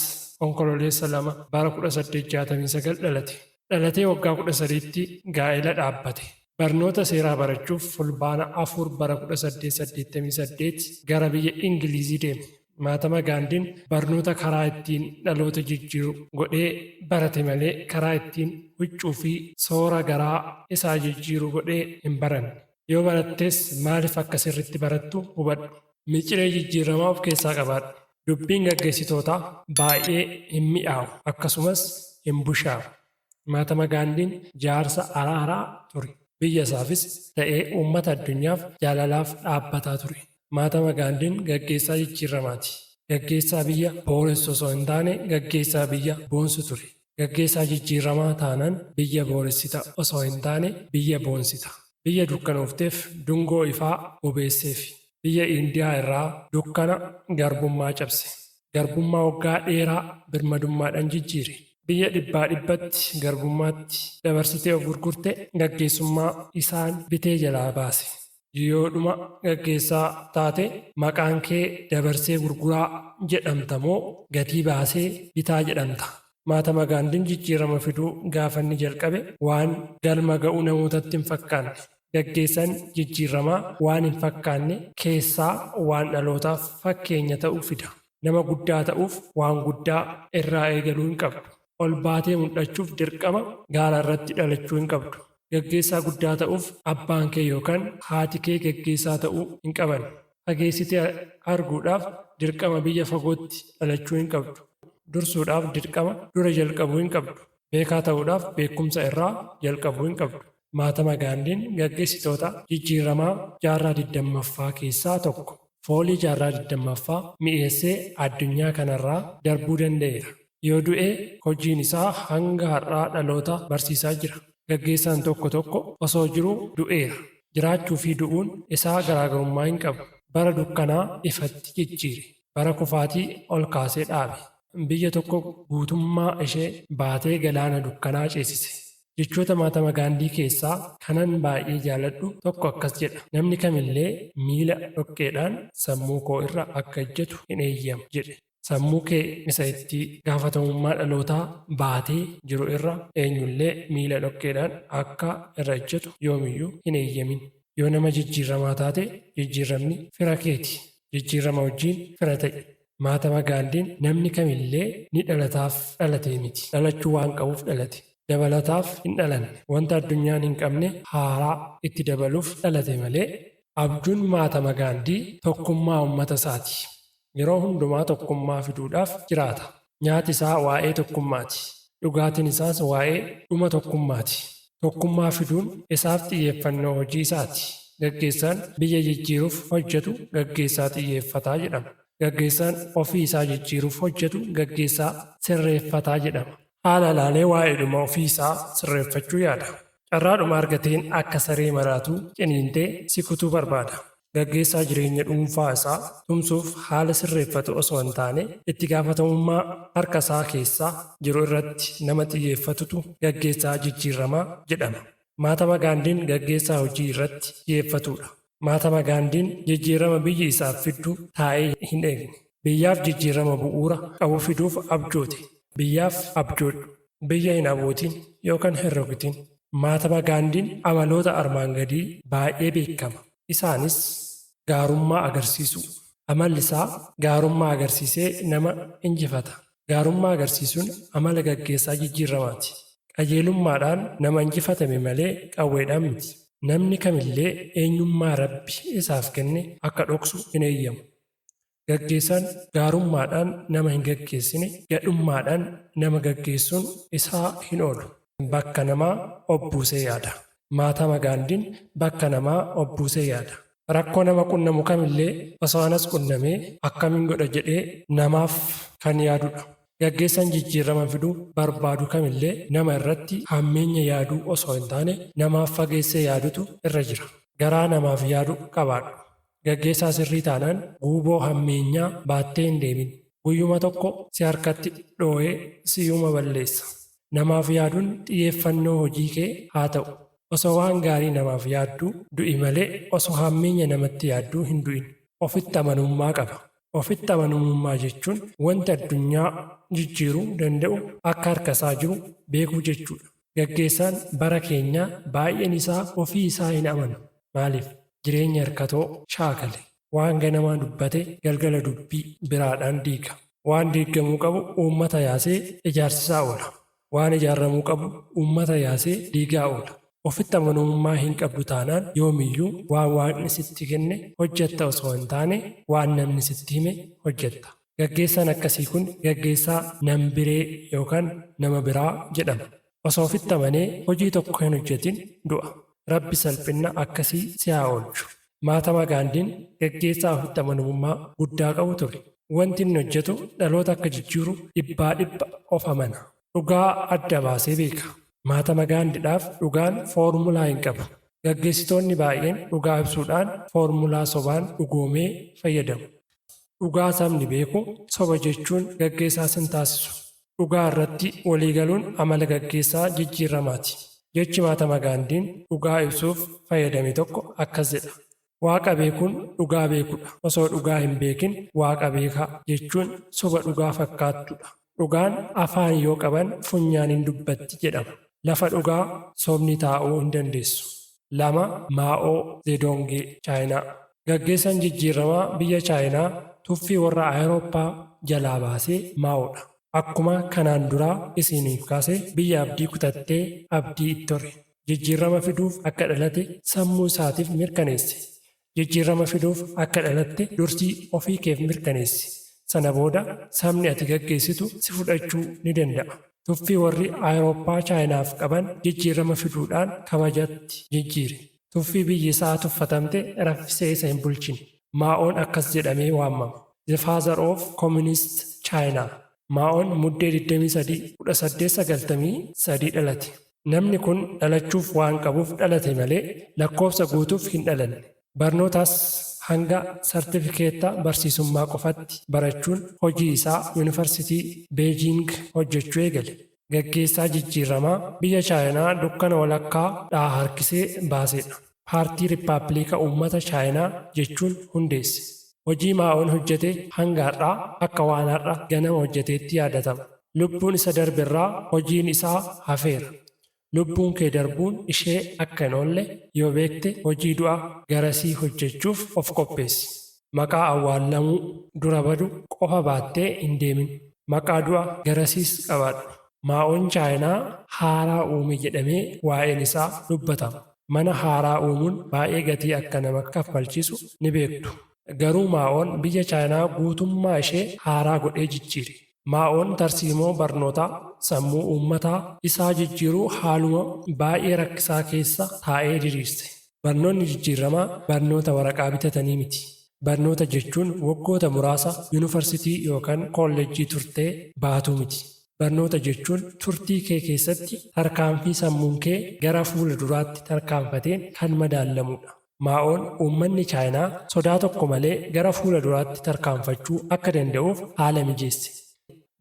[SPEAKER 1] onkololeessa 2 bara 1869 dhalate. Dhalatee waggaa 13tti gaa'ela dhaabbate. Barnoota seeraa barachuuf fulbaana 4 bara 1888 gara biyya Ingilizii deeme. Mahatma Gaandiin barnoota karaa ittiin dhaloota jijjiiru godhee barate malee karaa ittiin huccuu fi soora garaa isaa jijjiiru godhee hin baranne. Yoo barattes maaliif akka sirriitti barattu hubadhu. Miciree jijjiiramaa of keessaa qabaadhu. Dubbiin gaggeessitootaa baay'ee hin mi'aawu akkasumas hin bushaa'u. Mahatma Gaandiin jaarsa araaraa ture. Biyya isaafis ta'ee uummata addunyaaf jaalalaaf dhaabbataa ture. Mahatma Gaandiin gaggeessaa jijjiiramaati. Gaggeessaa biyya booressu osoo hin taane gaggeessaa biyya boonsu ture. Gaggeessaa jijjiiramaa taanaan biyya booressita osoo hin taane biyya boonsita. biyya dukkanoofteef dungoo ifaa bobeesseef. Biyya Indiyaa irraa dukkana garbummaa cabse. Garbummaa waggaa dheeraa birmadummaadhaan jijjiire. Biyya dhibbaa dhibbatti garbummaatti dabarsitee of gurgurte gaggeessummaa isaan bitee jalaa baase. Yoodhuma gaggeessaa taate maqaan kee dabarsee gurguraa jedhamta moo gatii baasee bitaa jedhamta. Mahatma Gaandiin jijjiirama fiduu gaafa inni jalqabe waan galma ga'uu namootatti hin fakkaanne. Gaggeessaan jijjiiramaa waan hin fakkaanne keessaa waan dhalootaaf fakkeenya ta'uu fida. Nama guddaa ta'uuf waan guddaa irraa eegaluu hin qabdu. Ol baatee mul'achuuf dirqama gaara irratti dhalachuu hin qabdu. Gaggeessaa guddaa ta'uuf abbaan kee yookaan haati kee gaggeessaa ta'uu hin qaban. Fageessitee arguudhaaf dirqama biyya fagootti dhalachuu hin qabdu. Dursuudhaaf dirqama dura jalqabuu hin qabdu. Beekaa ta'uudhaaf beekumsa irraa jalqabuu hin qabdu. Mahatma Gaandiin gaggeessitoota jijjiiramaa jaarraa 20ffaa keessaa tokko. Foolii jaarraa 20ffaa mi'eessee addunyaa kanarraa darbuu danda'eera. Yoo du'e hojiin isaa hanga har'aa dhaloota barsiisaa jira. Gaggeessaan tokko tokko osoo jiruu du'eera. Jiraachuu fi du'uun isaa garaagarummaa hin qabu. Bara dukkanaa ifatti jijjiire. Bara kufaatii ol kaasee dhaabe. Biyya tokko guutummaa ishee baatee galaana dukkanaa ceesise. Jechoota Mahatma Gaandii keessaa kanan baay'ee jaaladhu tokko akkas jedha. Namni kamillee miila dhoqqeedhaan sammuu koo irra akka ejjetu hin eeyyamu jedhe. Sammuu kee isa itti gaafatamummaa dhalootaa baatee jiru irra eenyullee miila dhoqqeedhaan akka irra ejjetu yoomiyyuu hin eeyyamin. Yoo nama jijjiiramaa taate jijjiiramni fira keeti. Jijjiirama wajjin fira ta'i. Mahatma Gaandiin namni kamillee ni dhalataaf dhalatee miti. Dhalachuu waan qabuuf dhalate. Dabalataaf hin dhalanne. Wanta addunyaan hin qabne haaraa itti dabaluuf dhalate malee. Abjuun Mahatma Gaandii tokkummaa uummata isaati. Yeroo hundumaa tokkummaa fiduudhaaf jiraata. Nyaati isaa waa'ee tokkummaati. Dhugaatiin isaas waa'ee dhuma tokkummaati. Tokkummaa fiduun isaaf xiyyeeffannoo hojii isaati. Gaggeessaan biyya jijjiiruuf hojjetu gaggeessaa xiyyeeffataa jedhama. Gaggeessaan ofii isaa jijjiiruuf hojjetu gaggeessaa sirreeffataa jedhama. Haala ilaalee waa'ee dhuma ofii isaa sirreeffachuu yaada. Carraadhuma argateen akka saree maraatuu ciniintee si kutuu barbaada. Gaggeessaa jireenya dhuunfaa isaa tumsuuf haala sirreeffatu osoo hin taane itti gaafatamummaa harka isaa keessaa jiru irratti nama xiyyeeffatutu gaggeessaa jijjiiramaa jedhama. Mahatma Gaandiin gaggeessaa hojii irratti xiyyeeffatudha. Mahatma Gaandiin jijjiirama biyyi isaaf fiddu taa'ee hin eegne. Biyyaaf jijjiirama bu'uura qabu fiduuf abjoote. Biyyaaf abjoodhu. Biyya hin abootiin yookaan hin rokitin. Mahatma Gaandiin amaloota armaan gadii baay'ee beekama. Isaanis gaarummaa agarsiisu. Amalli isaa gaarummaa agarsiisee nama injifata. Gaarummaa agarsiisuun amala gaggeessaa jijjiiramaati. Qajeelummaadhaan nama injifatame malee qawweedhaan miti. Namni kamillee eenyummaa Rabbi isaaf kenne akka dhoksu hin eeyyamu. Gaggeessaan gaarummaadhaan nama hin gaggeessine gadhummaadhaan nama gaggeessuun isaa hin oolu. Bakka namaa obbuusee yaada. Mahatma Gaandiin bakka namaa obbuusee yaada. Rakkoo nama qunnamu kamillee osoo anas qunnamee akkamiin godha jedhee namaaf kan yaadudha. Gaggeessaan jijjiirama fiduu barbaadu kamillee nama irratti hammeenya yaaduu osoo hin taane namaaf fageessee yaadutu irra jira. Garaa namaaf yaadu qabaadhu. Gaggeessaa sirrii taanaan guuboo hammeenyaa baattee hin deemin. Guyyuma tokko si harkatti dhoo'ee siyyuma balleessa. Namaaf yaaduun xiyyeeffannoo hojii kee haa ta'u. Osoo waan gaarii namaaf yaadduu du'i malee osoo hammeenya namatti yaadduu hin du'in. Ofitti amanummaa qaba. Ofitti amanamummaa jechuun wanti addunyaa jijjiiruu danda'u akka harka isaa jiru beekuu jechuudha. Gaggeessaan bara keenyaa baay'een isaa ofii isaa hin amanu. Maaliif? Jireenya hirkatoo shaakale. Waan ganamaa dubbate galgala dubbii biraadhaan diiga. Waan diigamuu qabu uummata yaasee ijaarsisaa oola. Waan ijaaramuu qabu uummata yaasee diigaa oola. Ofitti amanamummaa hin qabdu taanaan yoomiyyuu waan waaqni sitti kenne hojjetta osoo hin taane waan namni sitti hime hojjetta. Gaggeessaan akkasii kun gaggeessaa nambiree yookaan nama biraa jedhama. Osoo ofitti amanee hojii tokko hin hojjetin du'a. Rabbi salphina akkasii si haa oolchu. Mahatma Gaandiin gaggeessaa ofitti amanamummaa guddaa qabu ture. Wanti inni hojjetu dhaloota akka jijjiiru dhibbaa dhibba of amana. Dhugaa adda baasee beeka. Mahatma Gaandiidhaaf dhugaan foormulaa hin qabu. Gaggeessitoonni baay'een dhugaa ibsuudhaan foormulaa sobaan dhugoomee fayyadamu. Dhugaa sabni beeku soba jechuun gaggeessaas hin taasisu. Dhugaa irratti waliigaluun amala gaggeessaa jijjiiramaati. Jechi Mahatma Gaandiin dhugaa ibsuuf fayyadame tokko akkas jedha. Waaqa beekuun dhugaa beekudha. Osoo dhugaa hin beekin waaqa beekaa jechuun soba dhugaa fakkaattudha. Dhugaan afaan yoo qaban funyaan hin dubbatti jedhama. Lafa dhugaa sobni taa'uu hin dandeessu. 2. Maa'oo Zeedongee Chaayinaa. Gaggeessaan jijjiiramaa biyya Chaayinaa tuffii warra Awurooppaa jalaa baasee Maa'oodha. Akkuma kanaan duraa isiniif kaasee biyya abdii kutattee abdii itti hore. Jijjiirama fiduuf akka dhalate sammuu isaatiif mirkaneesse. Jijjiirama fiduuf akka dhalatte dursii ofii keef mirkaneessi. Sana booda sabni ati gaggeessitu si fudhachuu ni danda'a. Tuffii warri Awurooppaa Chaayinaaf qaban jijjiirama fiduudhaan kabajatti jijjiire. Tuffii biyyi isaa tuffatamte raffisee isa hin bulchine. Maa'oon akkas jedhamee waamama. The Father of Communist China. Maa'oon muddee 23 dhalate. Namni kun dhalachuuf waan qabuuf dhalate malee lakkoofsa guutuuf hin dhalanne. Barnootaas hanga sartifikeetta barsiisummaa qofatti barachuun hojii isaa yuunivarsiitii Beejiing hojjechuu eegale. Gaggeessaa jijjiiramaa biyya Chaayinaa dukkana walakkaa dhaa harkisee baasedha. Paartii Rippaabilika Uummata Chaayinaa jechuun hundeesse. Hojii Maa'oon hojjete hanga har'aa akka waan har'a ganama hojjeteetti yaadatama. Lubbuun isa darberraa hojiin isaa hafeera. Lubbuun kee darbuun ishee akka hin oolle yoo beekte hojii du'a garasii hojjechuuf of qopheessi. Maqaa awwaalamuu dura badu qofa baattee hin deemin. Maqaa du'a garasiis qabaadhu. Maa'oon Chaayinaa haaraa uume jedhamee waa'een isaa dubbatama. Mana haaraa uumuun baay'ee gatii akka nama kaffalchiisu ni beektu. Garuu Maa'oon biyya Chaayinaa guutummaa ishee haaraa godhee jijjiire. Maa'oon tarsiimoo barnootaa sammuu uummataa isaa jijjiiruu haaluma baay'ee rakkisaa keessa taa'ee diriirse. Barnoonni jijjiiramaa barnoota waraqaa bitatanii miti. Barnoota jechuun waggoota muraasa yuunivarsiitii yookaan kolleejjii turtee baatuu miti. Barnoota jechuun turtii kee keessatti tarkaanfii sammuun kee gara fuula duraatti tarkaanfateen kan madaalamudha. Maa'oon uummanni Chaayinaa sodaa tokko malee gara fuula duraatti tarkaanfachuu akka danda'uuf haala mijeesse.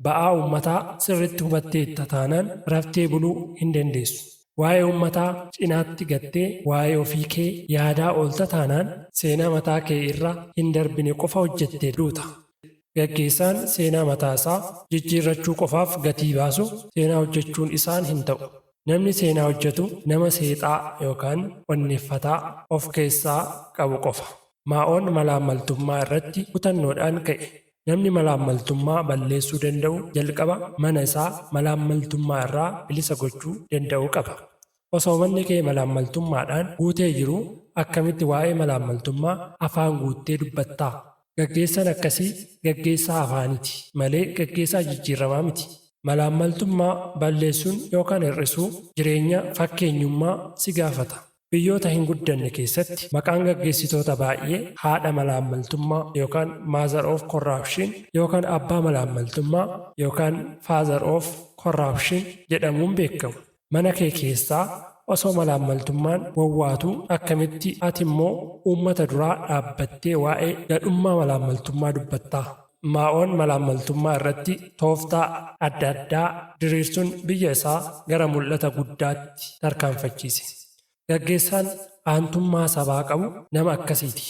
[SPEAKER 1] Ba'aa uummataa sirriitti hubatteetta taanaan raftee buluu hin dandeessu. Waa'ee uummataa cinaatti gattee waa'ee ofii kee yaadaa oolta taanaan seenaa mataa kee irra hin darbine qofa hojjettee duuta. Gaggeessaan seenaa mataa isaa jijjiirrachuu qofaaf gatii baasu seenaa hojjechuun isaan hin ta'u. Namni seenaa hojjetu nama seexaa yookaan onneeffataa of keessaa qabu qofa. Maa'oon malaammaltummaa irratti kutannoodhaan ka'e. Namni malaammaltummaa balleessuu danda'u jalqaba mana isaa malaammaltummaa irraa bilisa gochuu danda'uu qaba. Osoo manni kee malaammaltummaadhaan guutee jiru akkamitti waa'ee malaammaltummaa afaan guuttee dubbattaa? Gaggeessaan akkasii gaggeessaa afaaniiti malee gaggeessaa jijjiiramaa miti. Malaammaltummaa balleessuun yookaan hir'isuu jireenya fakkeenyummaa si gaafata. Biyyoota hin guddanne keessatti maqaan gaggeessitoota baay'ee haadha malaammaltummaa yookaan mother of corruption yookaan abbaa malaammaltummaa yookaan father of corruption jedhamuun beekamu. Mana kee keessaa osoo malaammaltummaan wawwaatu akkamitti ati immoo uummata duraa dhaabbattee waa'ee gadhummaa malaammaltummaa dubbattaa? Maa'oon malaammaltummaa irratti tooftaa adda addaa diriirsuun biyya isaa gara mul'ata guddaatti tarkaanfachiise. Gaggeessaan aantummaa sabaa qabu nama akkasiiti.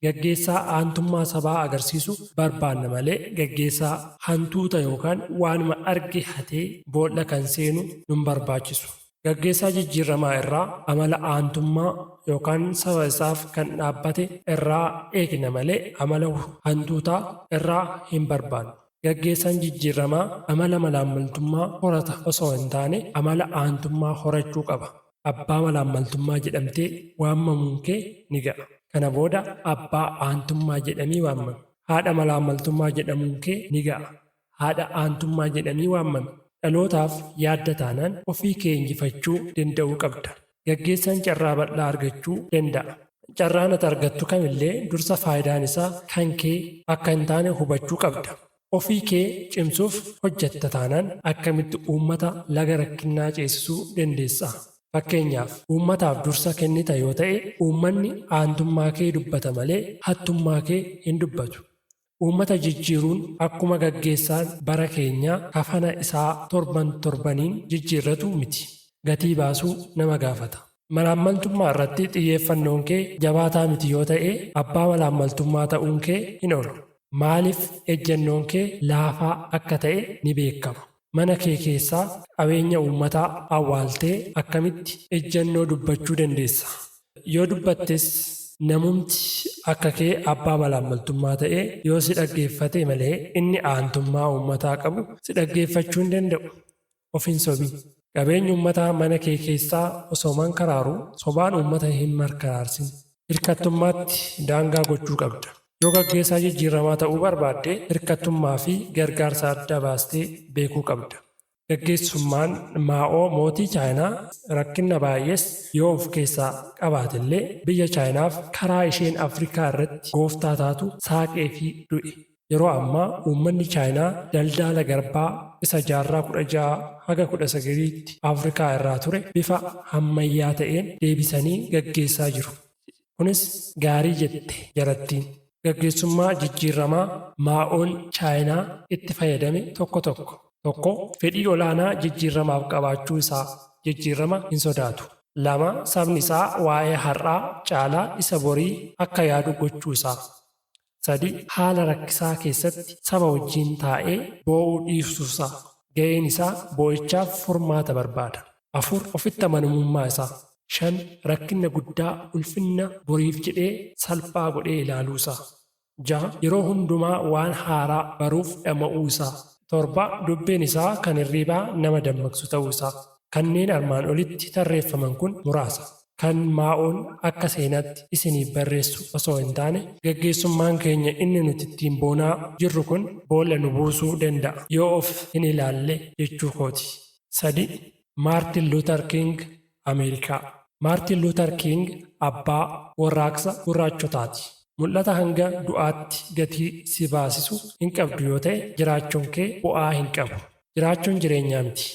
[SPEAKER 1] Gaggeessaa aantummaa sabaa agarsiisu barbaanna malee gaggeessaa hantuuta yookaan waanuma arge hatee boolla kan seenu nun barbaachisu. Gaggeessaa jijjiiramaa irraa amala aantummaa yookaan saba isaaf kan dhaabbate irraa eegna malee amala hantuutaa irraa hin barbaannu. Gaggeessaan jijjiiramaa amala malaammaltummaa horata osoo hin taane amala aantummaa horachuu qaba. Abbaa malaammaltummaa jedhamtee waamamuun kee ni ga'a. Kana booda abbaa aantummaa jedhamii waamame. Haadha malaammaltummaa jedhamuun kee ni ga'a. Haadha aantummaa jedhamii waamame. Dhalootaaf yaadda taanaan ofii kee injifachuu danda'uu qabda. Gaggeessaan carraa bal'aa argachuu danda'a. Carraan ati argattu kamillee dursa faayidaan isaa kan kee akka hin taane hubachuu qabda. Ofii kee cimsuuf hojjetta taanaan akkamitti uummata laga rakkinnaa ceesisuu dandeessa? Fakkeenyaaf uummataaf dursa kennita yoo ta'e uummanni aantummaa kee dubbata malee hattummaa kee hin dubbatu. Uummata jijjiiruun akkuma gaggeessaan bara keenyaa kafana isaa torbaniin jijjiirratu miti. Gatii baasuu nama gaafata. Malaammaltummaa irratti xiyyeeffannoon kee jabaataa miti yoo ta'e abbaa malaammaltummaa ta'uun kee hin oolu. Maaliif ejjennoon kee laafaa akka ta'e ni beekama. Mana kee keessaa qabeenya uummataa awwaaltee akkamitti ejjennoo dubbachuu dandeessa? Yoo dubbattes namumti akka kee abbaa malaammaltummaa ta'e yoo si dhaggeeffate malee inni aantummaa uummataa qabu si dhaggeeffachuu hin danda'u. Of hin sobiin. Qabeenyi uummataa mana kee keessaa osoo mankaraaru sobaan uummata hin markaraarsin. Hirkattummaatti daangaa gochuu qabda. Yoo gaggeessaa jijjiiramaa ta'uu barbaadde hirkattummaa fi gargaarsa adda baastee beekuu qabda. Gaggeessummaan Maa'oo mootii Chaayinaa rakkina baay'ees yoo of keessaa qabaatellee biyya Chaayinaaf karaa isheen Afrikaa irratti gooftaa taatu saaqee fi du'e. Yeroo ammaa uummanni Chaayinaa daldala garbaa isa jaarraa 16 haga 19tti Afrikaa irraa ture bifa ammayyaa ta'een deebisanii gaggeessaa jiru. Kunis gaarii jette jarattiin. Gaggeessummaa jijjiiramaa Maa'oon Chaayinaa itti fayyadame tokko fedhii olaanaa jijjiiramaaf qabaachuu isaa jijjiirama hin sodaatu. 2 sabni isaa waa'ee har'aa caalaa isa borii akka yaadu gochuu isaa. 3 haala rakkisaa keessatti saba wajjin taa'ee boo'uu dhiisuu isaa. Ga'een isaa boo'ichaaf furmaata barbaada. 4 ofitti amanamummaa isaa. 5 rakkina guddaa ulfinna boriif jedhee salphaa godhee ilaaluu isaa. 6 yeroo hundumaa waan haaraa baruuf dhama'uu isaa. 7 dubbiin isaa kan hirribaa nama dammaqsu ta'uu isaa. Kanneen armaan olitti tarreeffaman kun muraasa. Kan Maa'oon akka seenaatti isiniif barreessu osoo hin taane gaggeessummaan keenya inni nuti ittiin boonaa jirru kun boolla nu buusuu danda'a yoo of hin ilaalle jechuu kooti. 3 Maartin Luuter King Ameerikaa. Maartin Luuter King abbaa warraaqsa gurraachotaati. Mul'ata hanga du'aatti gatii si baasisu hin qabdu yoo ta'e jiraachuun kee bu'aa hin qabu. Jiraachuun jireenyaa miti.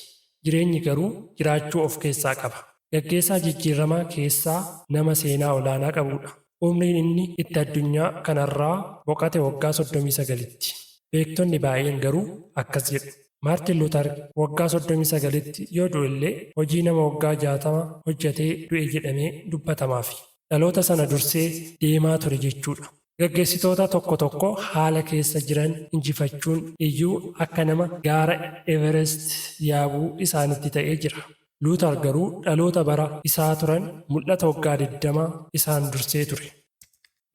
[SPEAKER 1] Jireenyi garuu jiraachuu of keessaa qaba. Gaggeessaa jijjiiramaa keessaa nama seenaa olaanaa qabudha. Umriin inni itti addunyaa kanarraa boqate waggaa 39tti. Beektonni baay'een garuu akkas jedhu. Maartin Luuter waggaa 39tti yoo du'e illee hojii nama waggaa 60 hojjetee du'e jedhamee dubbatamaafi. Dhaloota sana dursee deemaa ture jechuudha. Gaggeessitoota tokko haala keessa jiran injifachuun iyyuu akka nama gaara Everest yaabuu isaanitti ta'ee jira. Luuter garuu dhaloota bara isaa turan mul'ata waggaa 20 isaan dursee ture.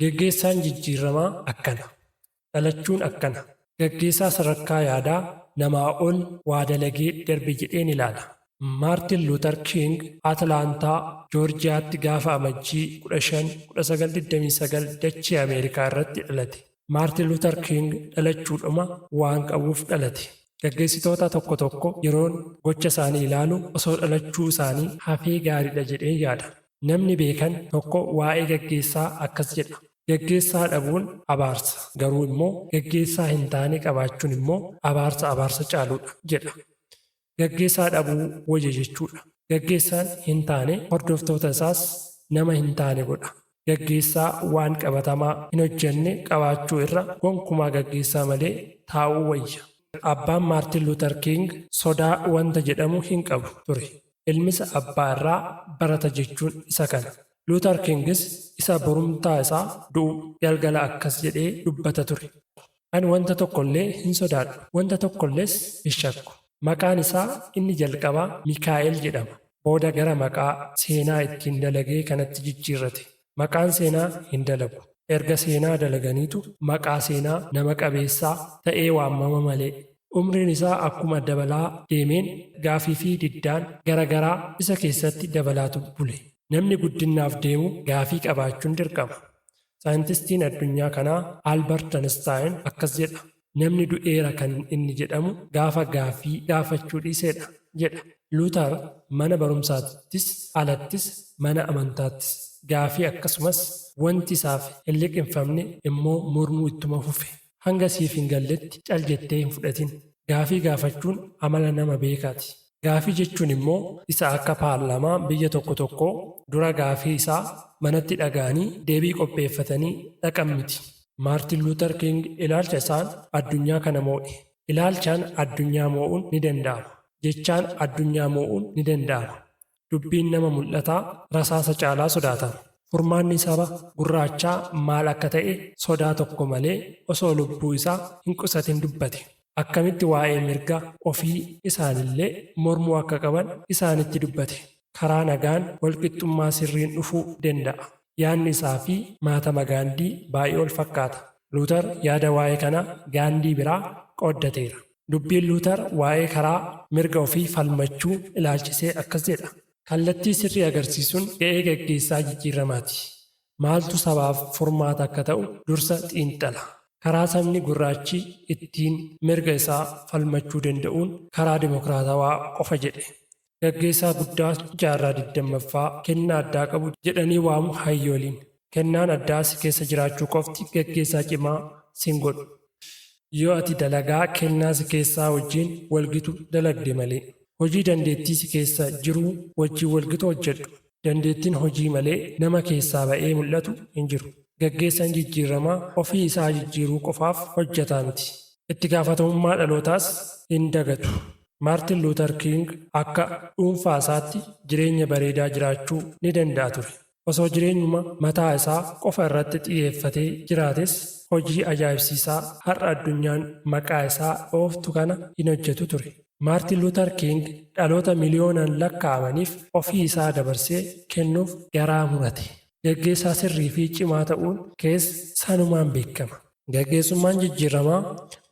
[SPEAKER 1] Gaggeessaan jijjiiramaa akkana. Dhalachuun akkana. Gaggeessaa sadarkaa yaadaa namaa ol waa dalagee darbe jedheen ilaala. Maartin Luuter King Atlaantaa Joorjiyaatti gaafa amajjii 15, 1929 dachee Ameerikaa irratti dhalate. Maartin Luuter King dhalachuudhuma waan qabuuf dhalate. Gaggeessitoota tokko yeroon gocha isaanii ilaalu osoo dhalachuu isaanii hafee gaariidha jedhee yaada. Namni beekan tokko waa'ee gaggeessaa akkas jedha. Gaggeessaa dhabuun abaarsa. Garuu immoo gaggeessaa hin taane qabaachuun immoo abaarsa caaluudha jedha. Gaggeessaa dhabuu wayya jechuudha. Gaggeessaan hin taane hordoftoota isaas nama hin taane godha. Gaggeessaa waan qabatamaa hin hojjenne qabaachuu irra gonkumaa gaggeessaa malee taa'uu wayya. Abbaan Maartin Luuter King sodaa wanta jedhamu hin qabu ture. Ilmisa abbaa irraa barata jechuun isa kana. Luuter Kingis isa borumtaa isaa du'u galgala akkas jedhee dubbata ture. Ani wanta tokkollee hin sodaadhu. Wanta tokkollees hin shakku. Maqaan isaa inni jalqabaa Mikaa'el jedhama. Booda gara maqaa seenaa ittiin dalagee kanatti jijjiirrate. Maqaan seenaa hin dalagu. Erga seenaa dalaganiitu maqaa seenaa nama qabeessaa ta'ee waamama malee. Umriin isaa akkuma dabalaa deemeen gaafii fi diddaan garagaraa isa keessatti dabalaatu bule. Namni guddinaaf deemu gaafii qabaachuun dirqama. Saayintistiin addunyaa kanaa Albert Einstein akkas jedha. Namni du'eera kan inni jedhamu gaafa gaafii gaafachuu dhiiseedha jedha. Luuter mana barumsaattis alattis mana amantaattis gaafii akkasumas wanti isaaf hin liqinfamne immoo mormuu ittuma fufe. Hanga siif hin galletti cal jettee hin fudhatin. Gaafii gaafachuun amala nama beekaati. Gaafii jechuun immoo isa akka paarlaamaa biyya tokko dura gaafii isaa manatti dhaga'anii deebii qopheeffatanii dhaqan miti. Maartin Luuter King ilaalcha isaan addunyaa kana moo'e. Ilaalchaan addunyaa moo'uun ni danda'ama. Jechaan addunyaa moo'uun ni danda'ama. Dubbiin nama mul'ataa rasaasa caalaa sodaatama. Furmaanni saba gurraachaa maal akka ta'e sodaa tokko malee osoo lubbuu isaa hin qusatin dubbate. Akkamitti waa'ee mirga ofii isaanillee mormuu akka qaban isaanitti dubbate. Karaa nagaan walqixxummaa sirriin dhufuu danda'a. Yaadni isaa fi maatama Gaandii baay'ee wal fakkaata. Luuter yaada waa'ee kana Gaandii biraa qooddateera. Dubbiin Luuter waa'ee karaa mirga ofii falmachuu ilaalchisee akkas jedha. Kallattii sirrii agarsiisuun ga'ee gaggeessaa jijjiiramaati. Maaltu sabaaf furmaata akka ta'u dursa xiinxala. Karaa sabni gurraachi ittiin mirga isaa falmachuu danda'uun karaa dimokiraatawaa qofa jedhe. Gaggeessaa guddaa jaarraa 20ffaa kennaa addaa qabu jedhanii waamu hayyooliin. Kennaan addaa si keessa jiraachuu qofti gaggeessaa cimaa sin godhu. Yoo ati dalagaa kennaa si keessaa wajjin walgitu dalagde malee. Hojii dandeettii si keessa jiruu wajjin walgitu hojjedhu. Dandeettiin hojii malee nama keessaa ba'ee mul'atu hin jiru. Gaggeessaan jijjiiramaa ofii isaa jijjiiruu qofaaf hojjetaa miti. Itti gaafatamummaa dhalootaas hin dagatu. Maartin Luuter King akka dhuunfaa isaatti jireenya bareedaa jiraachuu ni danda'a ture. Osoo jireenyuma mataa isaa qofa irratti xiyyeeffatee jiraates hojii ajaa'ibsiisaa har'a addunyaan maqaa isaa dhooftu kana hin hojjetu ture. Maartin Luuter King dhaloota miliyoonaan lakkaa'amaniif ofii isaa dabarsee kennuuf garaa murate. Gaggeessaa sirrii fi cimaa ta'uun sanumaan beekama. Gaggeessummaan jijjiiramaa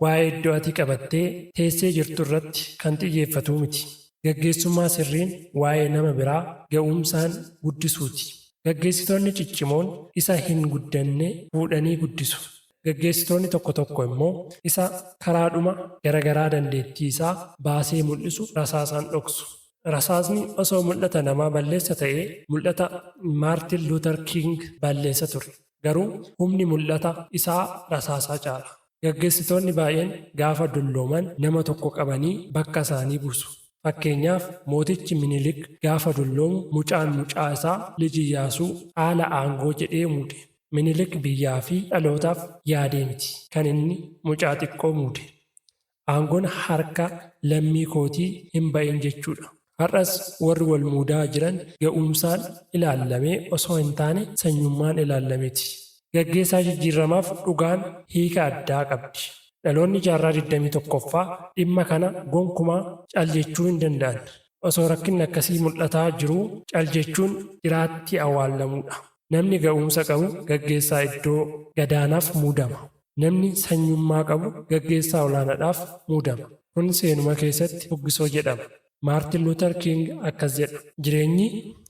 [SPEAKER 1] waa'ee iddoo ati qabattee teessee jirtu irratti kan xiyyeeffatu miti. Gaggeessummaa sirriin waa'ee nama biraa ga'umsaan guddisuuti. Gaggeessitoonni ciccimoon isa hin guddanne fuudhanii guddisu. Gaggeessitoonni tokko immoo isa karaadhuma garagaraa dandeettii isaa baasee mul'isu rasaasaan dhoksu. Rasaasni osoo mul'ata namaa balleessa ta'ee mul'ata Maartin Luuter King balleessa ture. Garuu humni mul'ata isaa rasaasaa caala. Gaggeessitoonni baay'een gaafa dullooman nama tokko qabanii bakka isaanii buusu. Fakkeenyaaf mootichi Minilik gaafa dulloomu mucaa isaa Liji Iyyaasuu haala aangoo jedhee muude. Minilik biyyaa fi dhalootaaf yaadee miti. Kan inni mucaa xiqqoo muude. Aangoon harka lammii kootii hin ba'in jechuudha. Har'as warri wal muudaa jiran ga'umsaan ilaallamee osoo hin taane sanyummaan ilaalameeti. Gaggeessaa jijjiiramaaf dhugaan hiika addaa qabdi. Dhaloonni jaarraa 21ffaa dhimma kana gonkumaa caljechuu hin danda'an. Osoo rakkinni akkasii mul'ataa jiruu caljechuun jiraatti awwaallamuudha. Namni ga'umsa qabu gaggeessaa iddoo gadaanaaf muudama. Namni sanyummaa qabu gaggeessaa olaanaadhaaf muudama. Kun seenuma keessatti fuggisoo jedhama. Maartin Luuter King akkas jedha. Jireenyi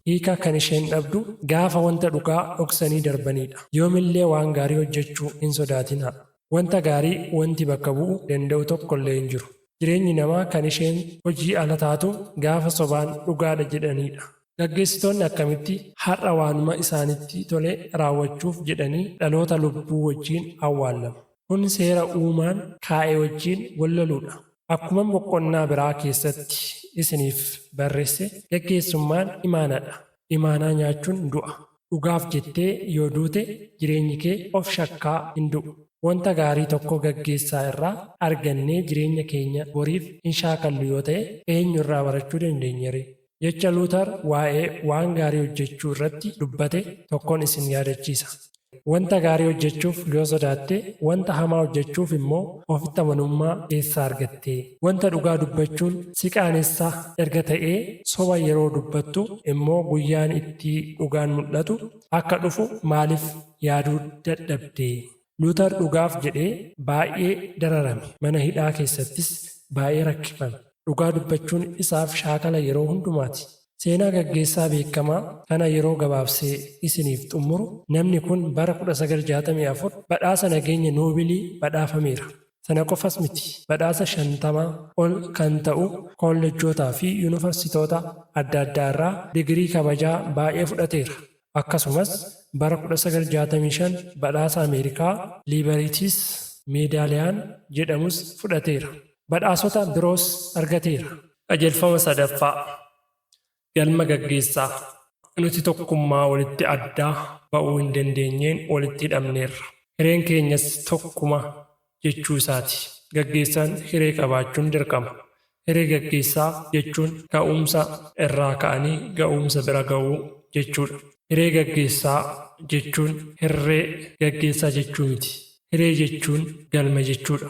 [SPEAKER 1] hiika kan isheen dhabdu gaafa wanta dhugaa dhoksanii darbanidha. Yoomillee waan gaarii hojjechuu hin sodaatinaa. Wanta gaarii wanti bakka bu'uu danda'u tokkollee hin jiru. Jireenyi namaa kan isheen hojii ala taatu gaafa sobaan dhugaadha jedhanidha. Gaggeessitoonni akkamitti har'a waanuma isaanitti tole raawwachuuf jedhanii dhaloota lubbuu wajjin awwaallamu. Kun seera uumaan kaa'e wajjin wallaluudha. Akkuma boqonnaa biraa keessatti isiniif barreesse gaggeessummaan imaanadha. Imaanaa nyaachuun du'a. Dhugaaf jettee yoo duute jireenyi kee of shakkaa hin du'u. Wanta gaarii tokko gaggeessaa irraa argannee jireenya keenya boriif hin shaakallu yoo ta'e eenyu irraa barachuu dandeenyere? Jecha Luuter waa'ee waan gaarii hojjechuu irratti dubbate tokkoon isin yaadachiisa. Wanta gaarii hojjechuuf yoo sodaatte, wanta hamaa hojjechuuf immoo ofitti amanummaa keessaa argatte. Wanta dhugaa dubbachuun si qaanessaa erga ta'ee soba yeroo dubbattu immoo guyyaan itti dhugaan mul'atu akka dhufu maaliif yaaduu dadhabde? Luuter dhugaaf jedhee baay'ee dararame. Mana hidhaa keessattis baay'ee rakkifame. Dhugaa dubbachuun isaaf shaakala yeroo hundumaati. Seenaa gaggeessaa beekamaa kana yeroo gabaabsee isiniif xumuru namni kun bara 1964 badhaasa nageenya noobilii badhaafameera. Sana qofas miti. Badhaasa 50 ol kan ta'u kolleejjotaa fi yuunivarsiitoota adda addaa irraa digirii kabajaa baay'ee fudhateera. Akkasumas bara 1965 badhaasa Ameerikaa Liiberiitiis meedaaliyaan jedhamus fudhateera. Badhaasota biroos argateera. Qajeelfama sadaffaa galma gaggeessaa. Nuti tokkummaa walitti addaa ba'uu hin dandeenyeen walitti hidhamneerra. Hireen keenyas tokkuma jechuu isaati. Gaggeessaan hiree qabaachuun dirqama. Hiree gaggeessaa jechuun ka'umsa irraa ka'anii ga'umsa bira ga'uu jechuudha. Hiree gaggeessaa jechuun hirree gaggeessaa jechuu miti. Hiree jechuun galma jechuudha.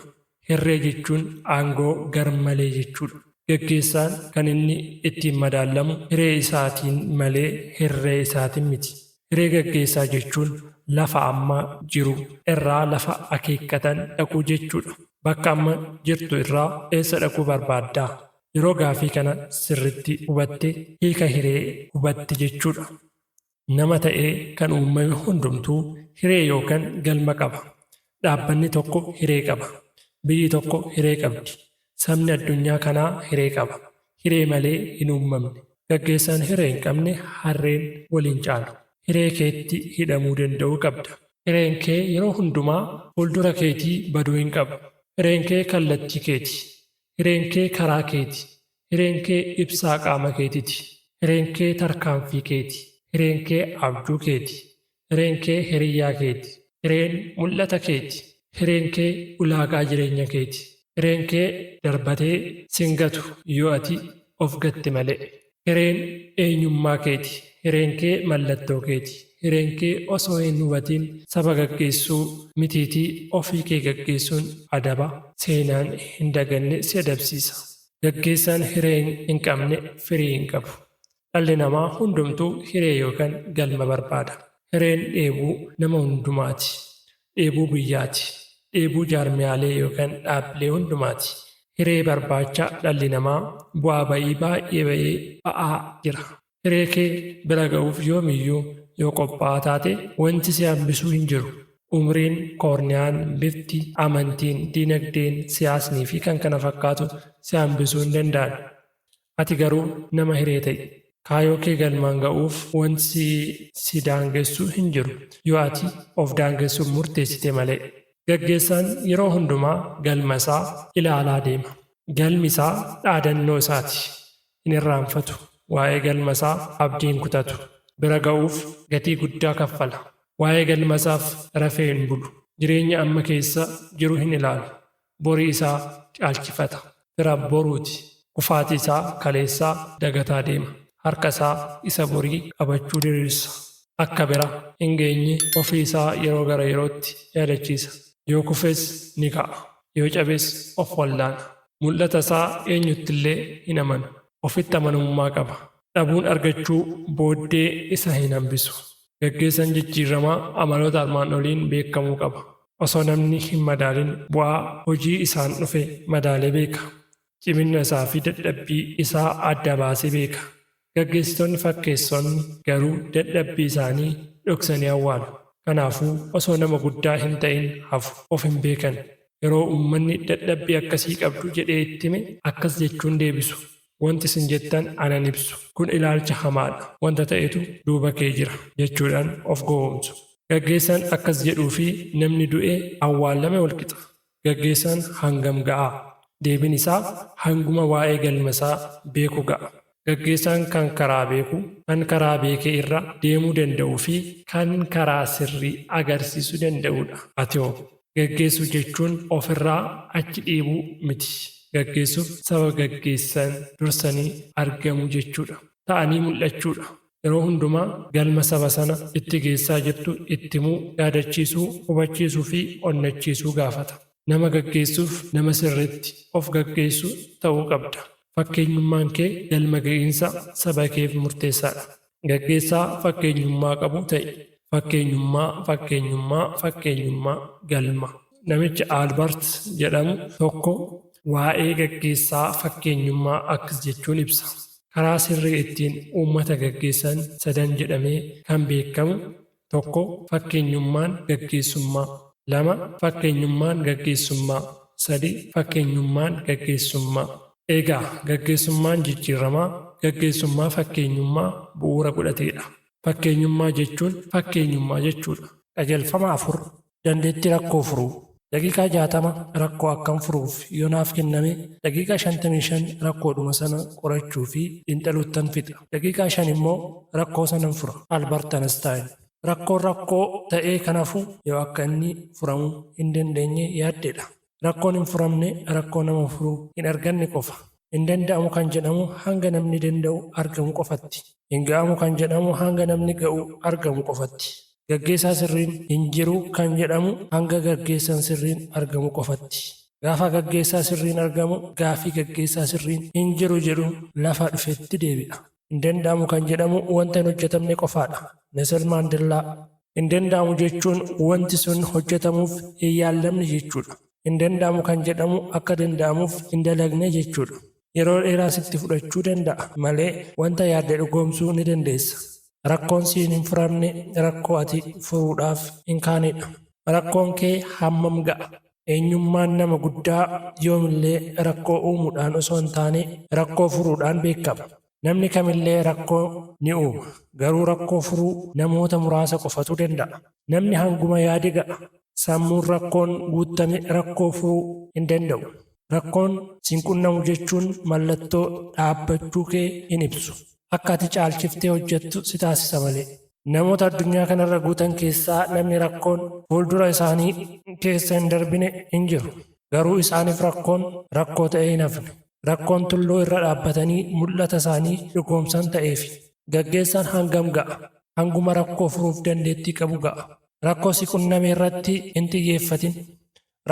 [SPEAKER 1] Hirree jechuun aangoo garmalee jechuudha. Gaggeessaan kan inni ittiin madaalamu hiree isaatiin malee hirree isaatiin miti. Hiree gaggeessaa jechuun lafa amma jiru irraa lafa akeekkatan dhaquu jechuudha. Bakka amma jirtu irraa eessa dhaquu barbaaddaa? Yeroo gaafii kana sirritti hubatte hiika hiree hubatte jechuudha. Nama ta'ee kan uumame hundumtuu hiree yookaan galma qaba. Dhaabbanni tokko hiree qaba. Biyyi tokko hiree qabdi. Sabni addunyaa kanaa hiree qaba. Hiree malee hin uumamne. Gaggeessaan hiree hin qabne harreen waliin caalu. Hiree keetti hidhamuu danda'uu qabda. Hireen kee yeroo hundumaa fuuldura keetii baduu hin qabu. Hireen kee kallattii keeti. Hireen kee karaa keeti. Hireen kee ibsaa qaama keetiiti. Hireen kee tarkaanfii keeti. Hireen kee abjuu keeti. Hireen kee hiriyyaa keeti. Hireen mul'ata keeti. Hireen kee ulaagaa jireenya keeti. Hireen kee darbatee singatu yoo ati of gatte malee. Hireen eenyummaa keeti. Hireen kee mallattoo keeti. Hireen kee osoo hin hubatiin saba gaggeessuu mitiitii ofii kee gaggeessuun adaba seenaan hin daganne si adabsiisa. Gaggeessaan hiree hin qabne firii hin qabu. Dhalli namaa hundumtuu hiree yookaan galma barbaada. Hireen dheebuu nama hundumaati. Dheebuu biyyaati. Dheebuu jaarmiyaalee yookaan dhaabbilee hundumaati. Hiree barbaacha dhalli namaa bu'aa ba'ii baay'ee ba'aa jira. Hiree kee bira ga'uuf yoomiyyuu yoo qophaa'aa taate wanti si hambisuu hin jiru. Umriin, koorniyaan, bifti, amantiin, dinagdeen, siyaasnii fi kan kana fakkaatu si hambisuu hin danda'an. Ati garuu nama hiree ta'i. Kaayoo kee galmaan ga'uuf wanti si daangessuu hin jiru yoo ati of daangessuuf murteessite malee. Gaggeessaan yeroo hundumaa galma isaa ilaalaa deema. Galmi isaa dhaadannoo isaati. Hin irraanfatu. Waa'ee galma isaa abdii hin kutatu. Bira ga'uuf gatii guddaa kaffala. Waa'ee galma isaaf rafee hin bulu. Jireenya amma keessa jiru hin ilaalu. Borii isaa caalchifata. Bira boruuti. Kufaatii isaa kaleessaa dagataa deema. Harka isaa isa borii qabachuu diriirsa. Akka bira hin geenye ofii isaa yeroo gara yerootti yaadachiisa. Yoo kufes ni ka'a. Yoo cabes of wallaana. Mul'ata isaa eenyuttillee hin amanu. Ofitti amanamummaa qaba. Dhabuun argachuu booddee isa hin hambisu. Gaggeessaan jijjiiramaa amaloota armaan oliin beekamuu qaba. Osoo namni hin madaalin bu'aa hojii isaan dhufe madaalee beeka. Cimina isaa fi dadhabbii isaa adda baasee beeka. Gaggeessitoonni fakkeessonni garuu dadhabbii isaanii dhoksanii awwaalu. Kanaafuu osoo nama guddaa hin ta'in hafu of hin beekan. Yeroo uummanni dadhabbii akkasii qabdu jedhee itti hime akkas jechuun deebisu. Wanti isin jettan anan ibsu. Kun ilaalcha hamaadha. Wanta ta'etu duuba kee jira jechuudhaan of gowwoomsu. Gaggeessaan akkas jedhuu fi namni du'ee awwaalame walqixa. Gaggeessaan hangam ga'aa? Deebiin isaa hanguma waa'ee galma isaa beeku ga'a. Gaggeessaan kan karaa beeku, kan karaa beekee irra deemuu danda'uu fi kan karaa sirrii agarsiisuu danda'udha. Ati hoo? Gaggeessuu jechuun ofirraa achi dhiibuu miti. Gaggeessuuf saba gaggeessan dursanii argamuu jechuudha. Ta'anii mul'achuudha. Yeroo hundumaa galma saba sana itti geessaa jirtu itti himuu, yaadachiisuu, hubachiisuu fi onnachiisuu gaafata. Nama gaggeessuuf nama sirriitti of gaggeessu ta'uu qabda. Fakkeenyummaan kee galma ga'iinsa saba keef murteessaadha. Gaggeessaa fakkeenyummaa qabu ta'i. Fakkeenyummaa galma. Namichi Albert jedhamu tokko waa'ee gaggeessaa fakkeenyummaa akkas jechuun ibsa. Karaa sirrii ittiin uummata gaggeessan 3 jedhamee kan beekamu 1. Fakkeenyummaan gaggeessummaa 2. Fakkeenyummaan gaggeessummaa 3. Fakkeenyummaan gaggeessummaa. Egaa gaggeessummaan jijjiiramaa, gaggeessummaa fakkeenyummaa bu'uura godhateedha. Fakkeenyummaa jechuun fakkeenyummaa jechuudha. Qajeelfama 4. Dandeettii rakkoo furuu. Daqiiqaa 60 rakkoo akkam furuuf yoo naaf kenname daqiiqaa 55 rakkoodhuma sana qorachuu fi xiinxaluuttan fixa. Daqiiqaa 5 immoo rakkoo sanan fura. Albert Einstein. Rakkoo ta'ee kanafu yoo akka inni furamuu hin dandeenye yaaddedha. Rakkoon hin furamne rakkoo nama furuu hin arganne qofa. Hin danda'amu kan jedhamu hanga namni danda'u argamu qofatti. Hin ga'amu kan jedhamu hanga namni ga'u argamu qofatti. Gaggeessaa sirriin hin jiru kan jedhamu hanga gaggeessaan sirriin argamu qofatti. Gaafa gaggeessaa sirriin argamu gaafii gaggeessaa sirriin hin jiru jedhu lafa dhufetti deebi'a. Hin danda'amu kan jedhamu wanta hin hojjetamne qofaadha. Nelson Maandellaa. Hin danda'amu jechuun wanti sun hojjetamuuf hin yaallamne jechuudha. Hin danda'amu kan jedhamu akka danda'amuuf hin dalagne jechuudha. Yeroo dheeraa sitti fudhachuu danda'a malee wanta yaadde dhugoomsuu ni dandeessa. Rakkoon siin hin furamne rakkoo ati furuudhaaf hin kaanedha. Rakkoon kee hammam ga'a? Eenyummaan nama guddaa yoomillee rakkoo uumuudhaan osoo hin taane rakkoo furuudhaan beekama. Namni kamillee rakkoo ni uuma. Garuu rakkoo furuu namoota muraasa qofatu danda'a. Namni hanguma yaade ga'a. Sammuun rakkoon guutame rakkoo furuu hin danda'u. Rakkoon sin qunnamu jechuun mallattoo dhaabbachuu kee hin ibsu. Akka ati caalchiftee hojjettu si taasisa malee. Namoota addunyaa kanarra guutan keessaa namni rakkoon fuuldura isaanii keessa hin darbine hin jiru. Garuu isaaniif rakkoon rakkoo ta'ee hin hafne. Rakkoon tulluu irra dhaabbatanii mul'ata isaanii dhugoomsan ta'eefi. Gaggeessaan hangam ga'a? Hanguma rakkoo furuuf dandeettii qabu ga'a. Rakkoo si qunname irratti hin xiyyeeffatin.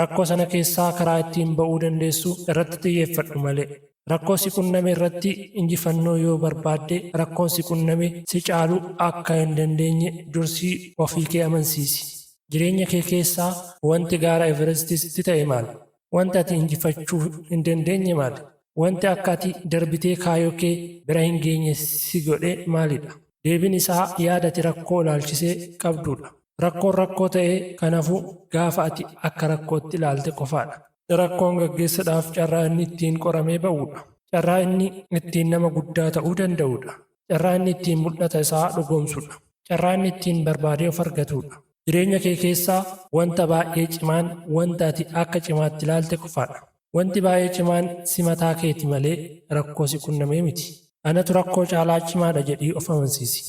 [SPEAKER 1] Rakkoo sana keessaa karaa ittiin ba'uu dandeessu irratti xiyyeeffadhu malee. Rakkoo si qunname irratti injifannoo yoo barbaadde rakkoon si qunname si caalu akka hin dandeenye dursii ofii kee amansiisi. Jireenya kee keessaa wanti gaara Everestii sitti ta'e maali? Wanti ati injifachuu hin dandeenye maali? Wanti akka ati darbitee kaayoo kee bira hin geenye si godhe maalidha? Deebiin isaa yaada ati rakkoo ilaalchisee qabdudha. Rakkoon rakkoo ta'ee kanaafuu gaafa ati akka rakkootti ilaalte qofaadha. Rakkoon gaggeessadhaaf carraa inni ittiin qoramee ba'uudha. Carraa inni ittiin nama guddaa ta'uu danda'uudha. Carraa inni ittiin mul'ata isaa dhugoomsuudha. Carraa inni ittiin barbaadee of argatuudha. Jireenya kee keessaa wanta baay'ee cimaan wanta ati akka cimaatti ilaalte qofaadha. Wanti baay'ee cimaan si mataa keeti malee rakkoo si qunnamee miti. Anatu rakkoo caalaa cimaadha jedhii of amansiisi.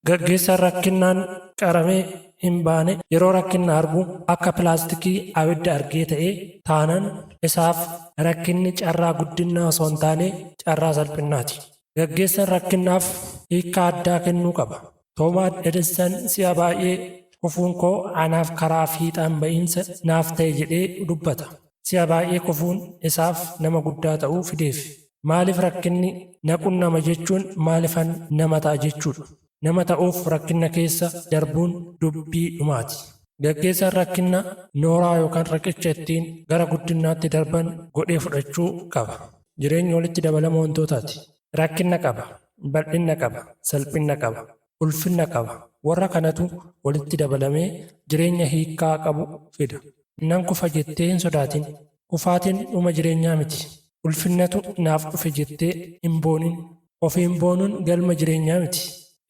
[SPEAKER 1] Gaggeessaan rakkinnaan qaramee hin baane yeroo rakkinna argu akka pilaastikii abidda argee ta'ee taanan isaaf rakkinni carraa guddinaa osoo hin taane carraa salphinnaati. Gaggeessaan rakkinnaaf hiikkaa addaa kennuu qaba. Toomaas Edison si'a baay'ee kufuun koo anaaf karaa fiixaan ba'iinsa naaf ta'e jedhee dubbata. Si'a baay'ee kufuun isaaf nama guddaa ta'uu fideef. Maaliif rakkinni na qunnama jechuun maalifan nama ta'a jechuudha. Nama ta'uuf rakkinna keessa darbuun dubbii dhumaati. Gaggeessaan rakkinna nooraa yookaan rakkicha ittiin gara guddinaatti darban godhee fudhachuu qaba. Jireenyi walitti dabalama wantootaati. Rakkinna qaba, bal'inna qaba, salphina qaba, ulfinna qaba. Warra kanatu walitti dabalamee jireenya hiikkaa qabu fida. Nan kufa jettee hin sodaatin. Kufaatiin dhuma jireenyaa miti. Ulfinnatu naaf dhufe jettee hin boonin. Ofiin boonuun galma jireenyaa miti.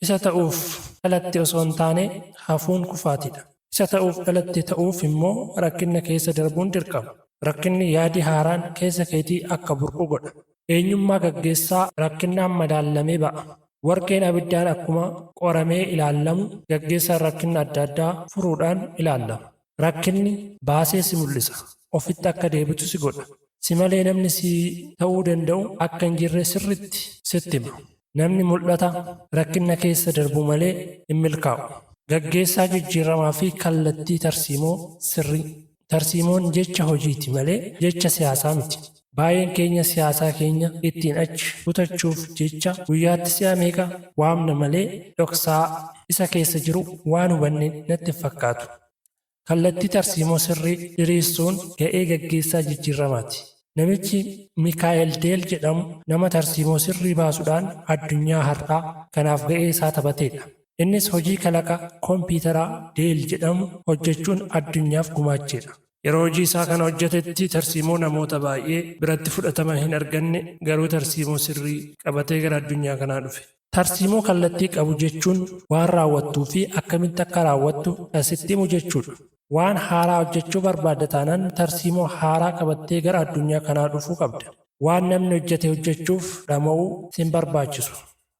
[SPEAKER 1] Isa ta'uuf dhalatte osoo hin taane hafuun kufaatidha. Isa ta'uuf dhalatte ta'uuf immoo rakkinna keessa darbuun dirqama. Rakkinni yaadi haaraan keessa keetii akka burqu godha. Eenyummaa gaggeessaa rakkinnaan madaallamee ba'a. Warqeen abiddaan akkuma qoramee ilaallamu gaggeessaan rakkinna adda addaa furuudhaan ilaallama. Rakkinni baasee si mul'isa. Ofitti akka deebitu si godha. Si malee namni si ta'uu danda'u akka hin jirre sirritti sitti hima. Namni mul'ata rakkinna keessa darbu malee hin milkaa'u. Gaggeessaa jijjiiramaa fi kallattii tarsiimoo sirrii. Tarsiimoon jecha hojiiti malee jecha siyaasaa miti. Baay'een keenya siyaasaa keenya ittiin achi butachuuf jecha guyyaatti si'a meeqa waamna malee dhoksaa isa keessa jiru waan hubanne natti fakkaatu. Kallattii tarsiimoo sirrii diriirsuun ga'ee gaggeessaa jijjiiramaati. Namichi Miikaa'el Deel jedhamu nama tarsiimoo sirrii baasuudhaan addunyaa har'aa kanaaf ga'ee isaa taphateedha. Innis hojii kalaqa kompiitaraa Deel jedhamu hojjechuun addunyaaf gumaacheedha. Yeroo hojii isaa kana hojjetetti tarsiimoo namoota baay'ee biratti fudhatama hin arganne garuu tarsiimoo sirrii qabatee gara addunyaa kanaa dhufe. Tarsiimoo kallattii qabu jechuun waan raawwattuu fi akkamitti akka raawwattu asitti himu jechuudha. Waan haaraa hojjechuu barbaadda taanaan tarsiimoo haaraa qabattee gara addunyaa kanaa dhufuu qabda. Waan namni hojjete hojjechuuf dhama'uu sin barbaachisu.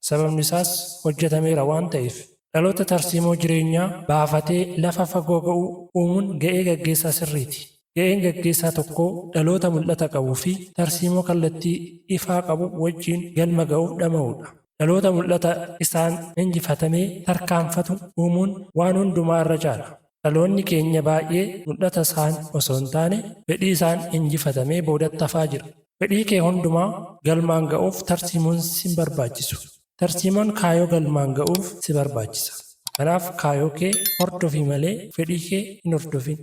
[SPEAKER 1] Sababni isaas hojjetameera waan ta'eef. Dhaloota tarsiimoo jireenyaa baafatee lafa fagoo ga'uu uumuun ga'ee gaggeessaa sirriiti. Ga'een gaggeessaa tokkoo dhaloota mul'ata qabuu fi tarsiimoo kallattii ifaa qabu wajjin galma ga'uuf dhama'uudha. Dhaloota mul'ata isaan injifatamee tarkaanfatu uumuun waan hundumaa irra caala. Dhaloonni keenya baay'ee mul'ata isaan osoo hin taane fedhii isaan injifatamee boodatti hafaa jira. Fedhii kee hundumaa galmaan ga'uuf tarsiimoon sin barbaachisu. Tarsiimoon kaayoo galmaan ga'uuf si barbaachisa. Kanaaf kaayoo kee hordofii malee fedhii kee hin hordofin.